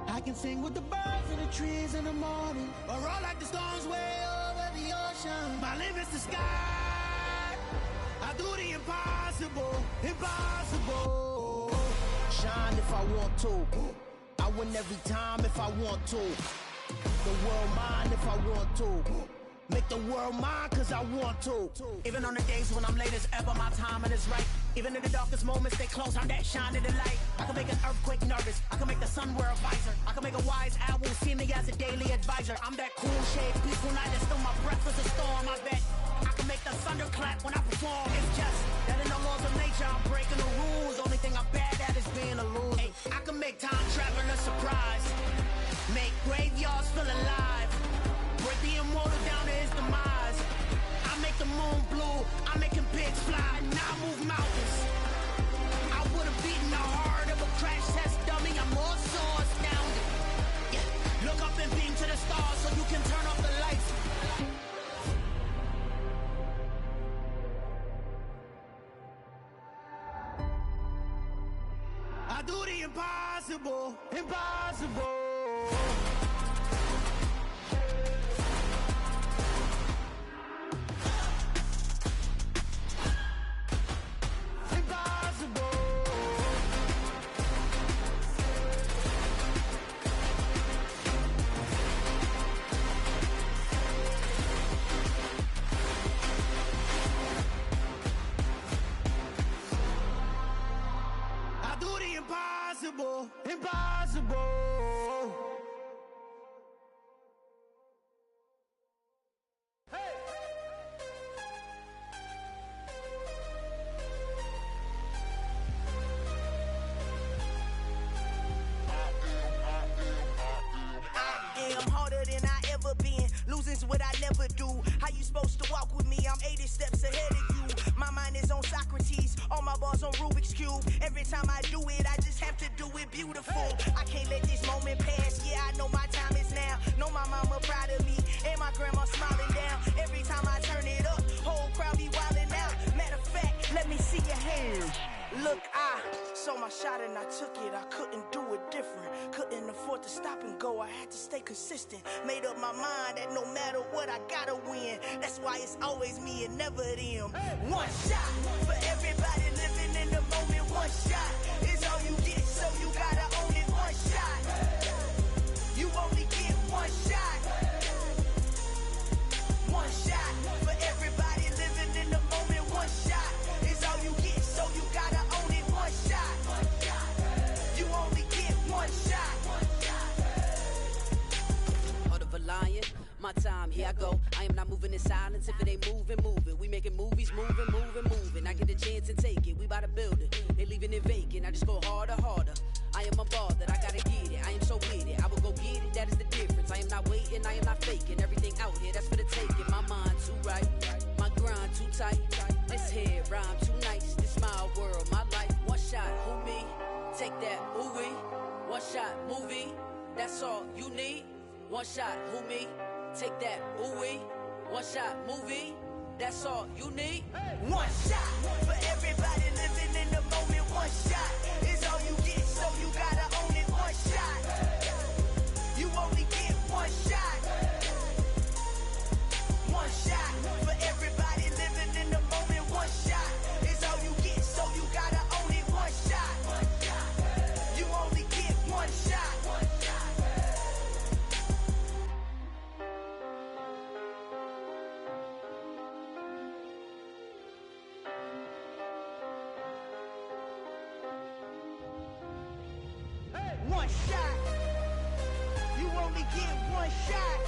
S12: I can sing with the birds and the trees in the morning, or roll like the storms way over the ocean. My limit's the sky. I do the impossible, impossible. Shine if I want to. I win every time if I want to. The world mine if I want to. Make the world mine cause I want to. Even on the days when I'm late as ever, my timing is right. Even in the darkest moments, stay close, I'm that shining the light. I can make an earthquake nervous, I can make the sun wear a visor. I can make a wise owl see me as a daily advisor. I'm that cool shade, peaceful night, and still my breath is a storm. I bet I can make the thunder clap when I perform. It's just that in the laws of nature, I'm breaking the rules. Only thing I'm bad at is being a loser. Hey, I can make time traveling a surprise. Make graveyards feel alive. Break the immortal down to his demise. I make the moon blue, I'm making pigs fly, now I move mountains. I would've beaten the heart of a crash test dummy, I'm more so astounded. Yeah. Look up and beam to the stars so you can turn off the lights. I do the impossible, impossible. Impossible, impossible. Hey. I am harder than I ever been. Losing's what I never do. How you supposed to walk with me? I'm 80 steps ahead of you. My mind is on Socrates, all my bars on Rubik's Cube. Every time I do it, I just have to do it beautiful. I can't let this moment pass, yeah, I know my time is now. Know my mama proud of me, and my grandma smiling down. Every time I turn it up, whole crowd be wildin' out. Matter of fact, let me see your hands. Look, I saw my shot and I took it. I couldn't do it different. Couldn't afford to stop and go. I had to stay consistent. Made up my mind that no matter what, I gotta win. That's why it's always me and never them. One shot for everybody living in the moment. One shot is all you get, so you gotta own it. One shot. You only get one shot. One shot for everybody living in the moment. One shot is all you get, so you gotta own it. One shot. You only get one shot.
S7: Heart of a lion, my time, here I go. I am not moving in silence. If it ain't moving, moving. We making movies, moving, moving, moving. I get a chance and take it. We bout to build it. They leaving it vacant. I just go harder, harder. I am a ball that I gotta get it. I am so with it. I will go get it. That is the difference. I am not waiting. I am not faking. Everything out here, that's for the taking. My mind too right. My grind too tight. This head rhyme too nice. This my world, my life. One shot, who me? Take that, ooh wee. One shot, movie. That's all you need. One shot, who me? Take that, ooh wee. One shot, movie. That's all you need.
S12: One shot for everybody living in the moment. One shot is all you get, so you gotta own it. One shot. You only get one shot. One shot for everybody living in the moment. One shot is all you get, so you gotta own it. One shot. You only get one shot.
S6: one shot. You only get one shot.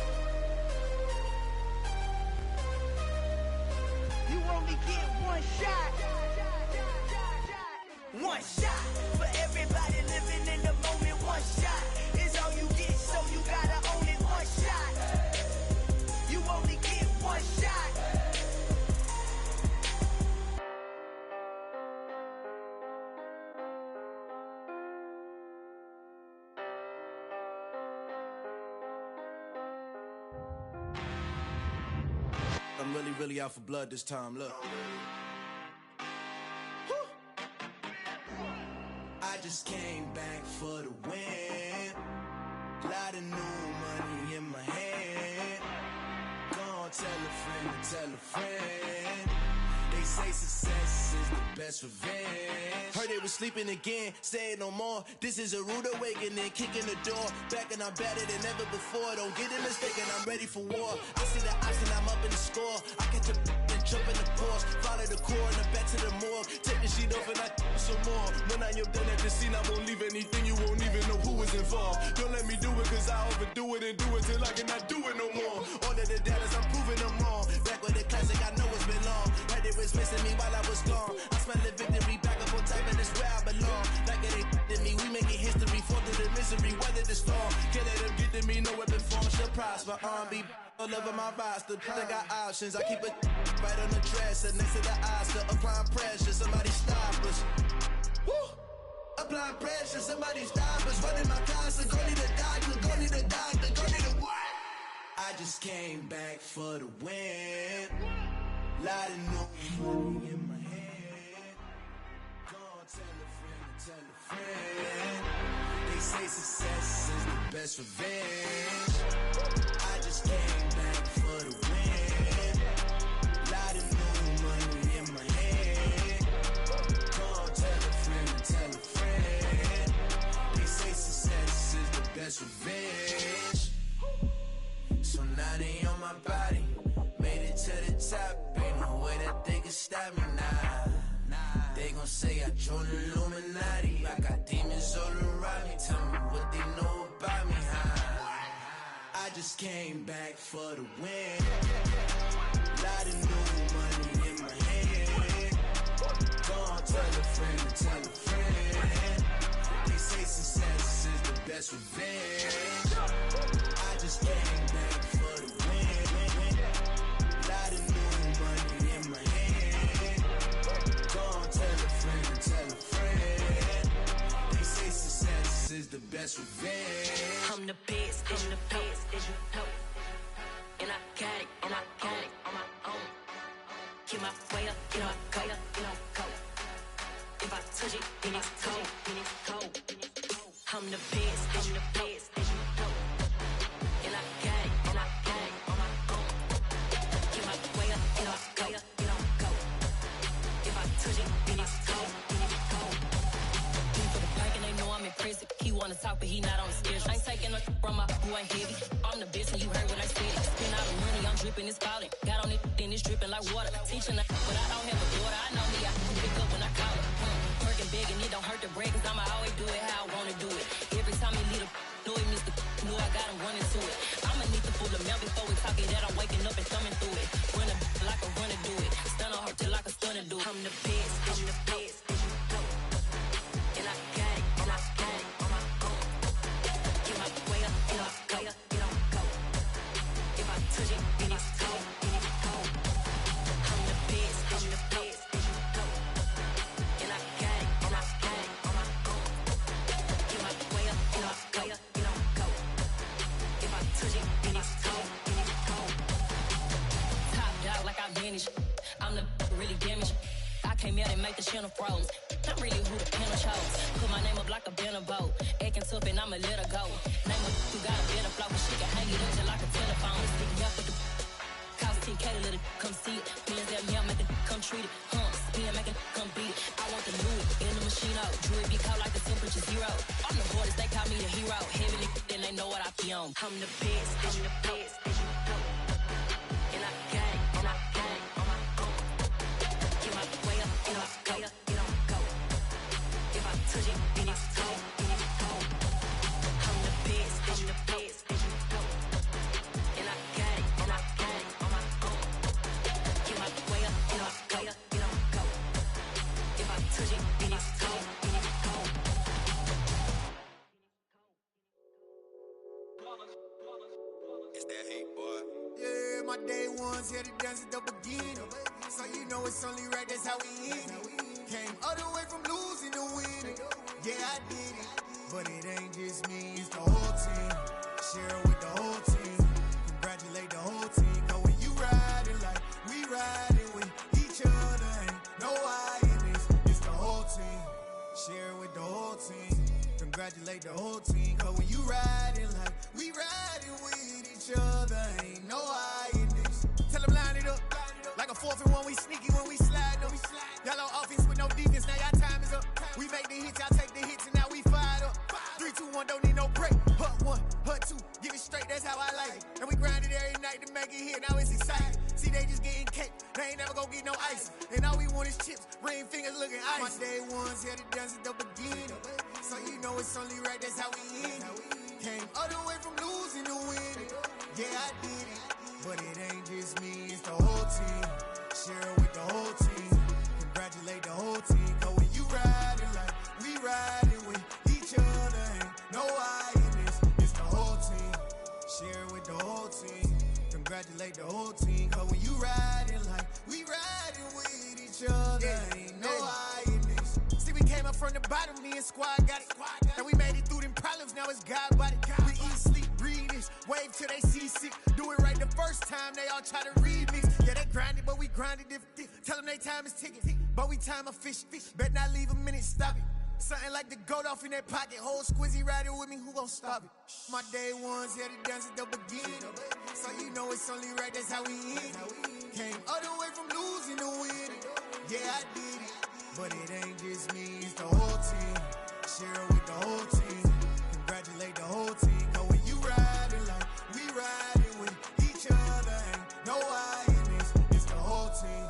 S6: You only get one shot. One shot for everybody living in the moment. One shot is all you get, so you gotta own it. One shot. You only get one shot.
S12: I'm really out for blood this time, look. I just came back for the win. Lot of new money in my hand. Gonna tell a friend to tell a friend. They say success is the best revenge. Heard they was sleeping again, say it no more. This is a rude awakening, kicking the door. Back and I'm better than ever before. Don't get it mistaken, I'm ready for war. I see the option, I'm up in the score. I catch a and jump in the Porsche. Follow the core and the back to the morgue. Take the sheet off and I some more. When I am done at the scene, I won't leave anything. You won't even know who was involved. Don't let me do it, cause I overdo it and do it till I cannot do it no more. All of the doubters, I'm proving them wrong. Back with the classic, I know it's been long. Heard they was missing me while I was gone. I smell the victory, back up on time, and it's where I belong. Like it ain't to me, we making history. Fall through the misery, weather the storm. Can't let them get to me, no weapon form shall prosper. R&B all over my roster. I got options, I keep it right on the dresser. Next to the Oscar, applying pressure, somebody stop us. Woo! Applying pressure, somebody stop us. Running my closet, go need a doctor, go need a doctor, go need a what? I just came back for the win. Lot of new money in my hand. Gonna tell a friend to tell a friend. They say success is the best revenge. I just came back for the win. Lot of new money in my hand. Gonna tell a friend to tell a friend. They say success is the best revenge. So now they on my body. Made it to the top. Ain't no way that they can stop me now. They gon' say I joined the Illuminati. I got demons all around me. Tell me what they know about me, huh? I just came back for the win. Lot of new money in my hand. Gonna tell a friend to tell a friend. They say success is the best revenge. I just came back for the win. Lot of new money in my hand. Gonna tell a friend to tell a friend. They say success is the best revenge.
S8: I'm the best, I'm the best, as you know. And I got it, and I got it on my own. Get my way up, you know I go, you know I go. If I touch it, then it's cold, then it's cold. I'm the best, I'm the best, as you know. And I got it, and I got it on my own. Get my way up, you know I go, you know I go. If I touch it, then it's cold, then it's cold. He for the bike and they know I'm impressive. He wanna talk, but he not on the schedule. I ain't taking no from my boy heavy. I'm the best and you heard what I said. Spend all the money, I'm dripping, it's falling. Got on it, then it's dripping like water. Teaching the but I don't have a daughter. I know me, I can pick up when I call her. Working big and it don't hurt to break, cause I'ma always do it how I wanna do it. Every time he lead a know he missed the know I got him running to it. I'ma need the full of milk before we talk it that I'm waking up and thumbing through it. Run a like a runner do it. Stun on her till like a stunner do it. I'm the best, I'm the best, as you know. And I got it, and I got it on my own. Get my way up, you know I go, you know I go. If I touch it, then it's cold, then it's cold. I'm the best, I'm the best, as you know. And I got it, and I got it on my own. Get my way up, you know I go, you know I go. If I touch it, then it's cold, then it's cold. Top dog like I vanished. I'm the really damaged. I came out and make the channel froze. I'm really who the panel chose. Put my name up like a banner boat. Acting tough and I'ma let her go. Name her who got a better flow, but she can hang it up just like a telephone. Sticking up with the cost 10K to let it come see it. Millions that me, I make it come treat it. Spin, make it come beat it. I want the new in the machine out. Jewelry be cold like the temperature zero. I'm the hardest, they call me the hero. Heavy then they know what I be on. I'm the best, I'm the best, as you know. And I got it, and I got it on my own. Get my way up, you know I go, you know I go. If I touch it, then it's cold, then it's cold.
S12: day ones here to dance at the beginning. So you know it's only right, that's how we end it. Came all the way from losing to winning. Yeah, I did it. But it ain't just me, it's the whole team. Share it with the whole team. Congratulate the whole team. Cause when you riding like we riding with each other, ain't no I in this. It's the whole team. Share it with the whole team. Congratulate the whole team. Cause when you riding like we riding with each other, ain't no I in this. Tell them line it up. Like a 4th and 1, we sneaky when we slide them. Y'all on offense with no defense, now y'all time is up. We make the hits, y'all take the hits, and now we fired up. 3, 2, 1, don't need no break. Hut 1, hut 2, give it straight, that's how I like it. And we grind it every night to make it here, now it's exciting. See, they just getting cake, they ain't never gonna get no ice. And all we want is chips, ring fingers looking ice. My day ones here to dance at the beginning. So you know it's only right, that's how we end it. Came all the way from losing to winning. Yeah, I did it. But it ain't just me, it's the whole team. Share it with the whole team. Congratulate the whole team. Cause when you riding like we riding with each other, ain't no I in this. It's the whole team. Share it with the whole team. Congratulate the whole team. Cause when you riding like we riding with each other, ain't no I in this. See, we came up from the bottom, me and squad got it. And we made it through them problems, now it's God body. We eat, sleep, breathe this, wave till they seasick. Do it right the first time, they all try to remix. Yeah, they grinded, but we grinded different. Tell them they time is ticking, but we time a fish. Bet not leave a minute, stop it. Something like the goat off in that pocket. Whole squizzy riding with me, who gon' stop it? My day ones here to dance at the beginning. So you know it's only right, that's how we end it. Came all the way from losing to winning. Yeah, I did it. But it ain't just me, it's the whole team. Share it with the whole team. Congratulate the whole team. Cause when you riding like we riding with each other, ain't no I in this. It's the whole team.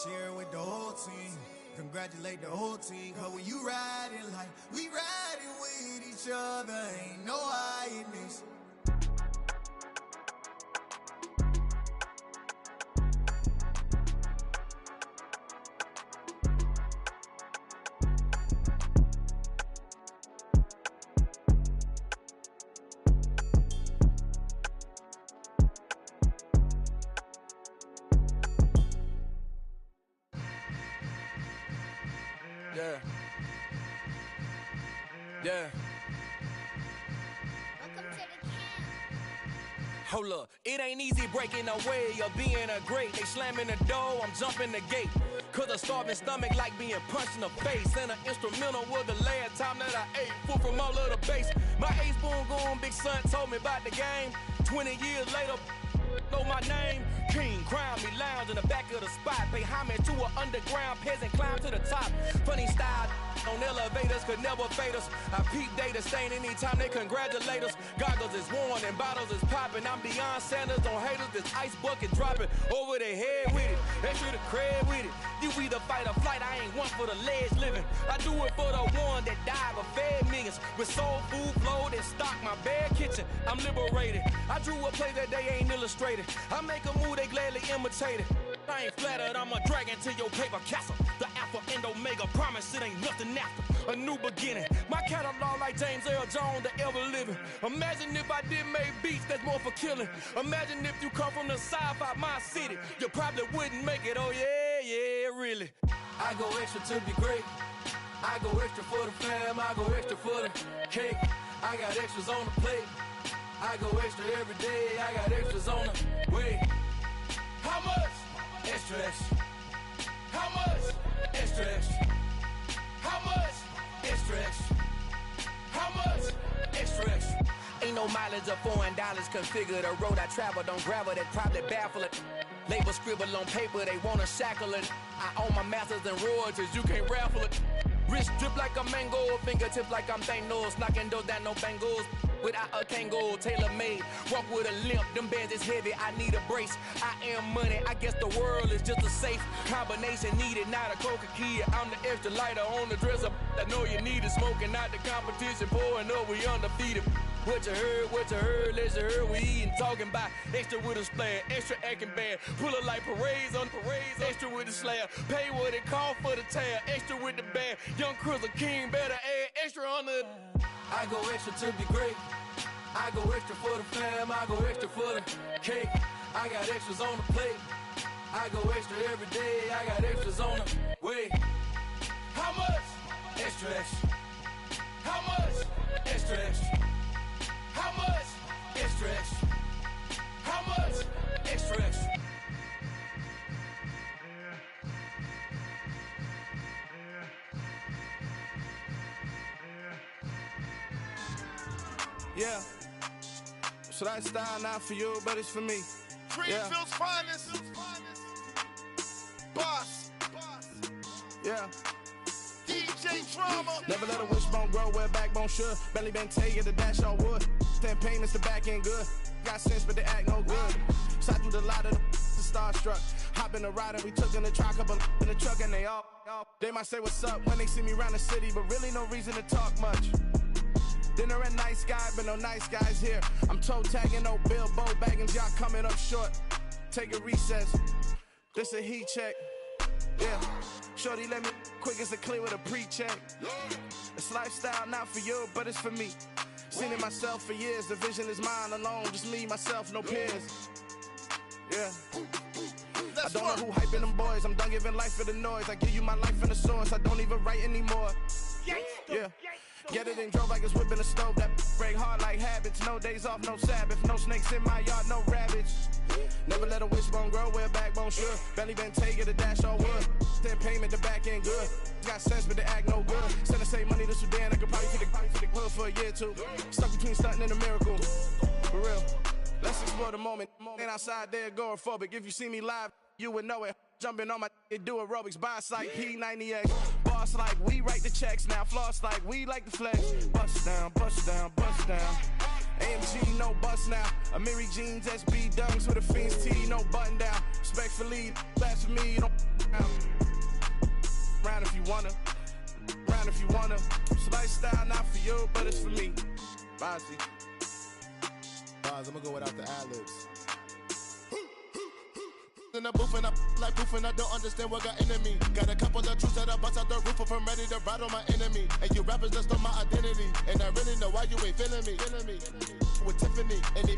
S12: Share it with the whole team. Congratulate the whole team. Cause when you riding like we riding with each other, ain't no I in this.
S13: Yeah. Yeah. Hold up, it ain't easy breaking away or being a great. They slamming the door, I'm jumping the gate. Cause a starving stomach like being punched in the face. And an instrumental was the last time that I ate food from all of the bass. My ace boom goon big son told me about the game. 20 years later, know my name. King, crown me, lounge in the back of the spot. Pay homage to an underground peasant, climb to the top. Funny style on elevators could never fade us. I peep data stain anytime they congratulate us. Goggles is worn and bottles is popping. I'm Deion Sanders on haters, this ice bucket dropping over their head with it. Extra the cred with it. You either fight or flight, I ain't one for the ledge living. I do it for the one that died but fed millions. With soul food flowed and stock my bad kitchen. I'm liberated. I drew a play that they ain't illustrated. I make a move, they gladly imitate it. I ain't flattered, I'm a dragon to your paper castle. The Alpha and Omega, promise it ain't nothing after. A new beginning. My catalog like James Earl Jones, the ever living. Imagine if I did make beats that's more for killing. Imagine if you come from the sci-fi my city. You probably wouldn't make it, oh yeah, really. I go extra to be great. I go extra for the fam, I go extra for the cake. I got extras on the plate. I go extra every day, I got extras on the way. How much? Extra, extra. How much? Extra, extra. How much? Extra, extra. How much? Extra, extra. Ain't no mileage of $4 configure the road I travel. Don't gravel that probably baffle it. Label scribble on paper, they wanna shackle it. I own my masters and royalties, you can't raffle it. Wrist drip like a mango, fingertips like I'm Thanos. Knocking those down, no bangles. Without a Kango, tailor-made. Walk with a limp, them bands is heavy, I need a brace. I am money, I guess the world is just a safe combination needed, not a coca key. I'm the extra lighter on the dresser. I know you need it, smoking out the competition, pouring up, we undefeated. What you heard, let's heard, we eating, talking about extra with a splash, extra acting bad. Pull it like parades on parades, extra with the slab. Pay what it call for the tab, extra with the band. Young Cruiser King, better add extra on the. I go extra to be great. I go extra for the fam, I go extra for the cake. I got extras on the plate. I go extra every day. I got extras on the way. How much? Extra, extra. How much? Extra, extra. How much? Extra, extra. How much? Extra, extra.
S10: Yeah. So that style not for you, but it's for me.
S4: Greenfield's finest. Boss.
S10: Yeah.
S4: DJ Drama.
S10: Never let a wishbone grow where backbone should. Belly been taking the dash on wood. 10 payments, the back end good. Got sense, but they act no good. Shot through the lot of the starstruck. Hop in the ride and we took in the truck, couple in the truck and they all. They might say what's up when they see me around the city, but really no reason to talk much. Dinner and nice guy, but no nice guys here. I'm toe tagging, no Bilbo Baggins, y'all coming up short. Take a recess. This a heat check. Yeah. Shorty let me quick as a clear with a pre-check. It's lifestyle not for you, but it's for me. Seen it myself for years. The vision is mine alone. Just me, myself, no peers. Yeah. I don't know who hyping them boys. I'm done giving life for the noise. I give you my life in the source. I don't even write anymore. Yeah. Get it and drove like it's whipping a stove. That break hard like habits. No days off, no Sabbath. No snakes in my yard, no rabbits. Never let a wishbone grow where backbone should. Belly been taking the dash all wood. 10 payment, the back end good. Got sense, but they act no good. Send the same money to Sudan. I could probably take the hood for a year or two. Stuck between stunting and a miracle. For real. Let's explore the moment. Ain't outside there agoraphobic. If you see me live, you would know it. Jumping on my do aerobics. Boss like P90X. Boss like we write the checks now. Floss like we like the flex. Bust down, bust down, bust down. AMG, no bust now. Amiri jeans, SB dunks with a Fiends T, no button down. Respectfully, that's for me, you don't round if you wanna. Round if you wanna. It's lifestyle not for you, but it's for me. Bossy.
S14: Boz, I'm gonna go without the ad-libs. In the booth and I like proof and I don't understand what got into me. Got a couple of truths that I bust out the roof if I'm ready to ride on my enemy. And you rappers just on my identity. And I really know why you ain't feeling me. With Tiffany and they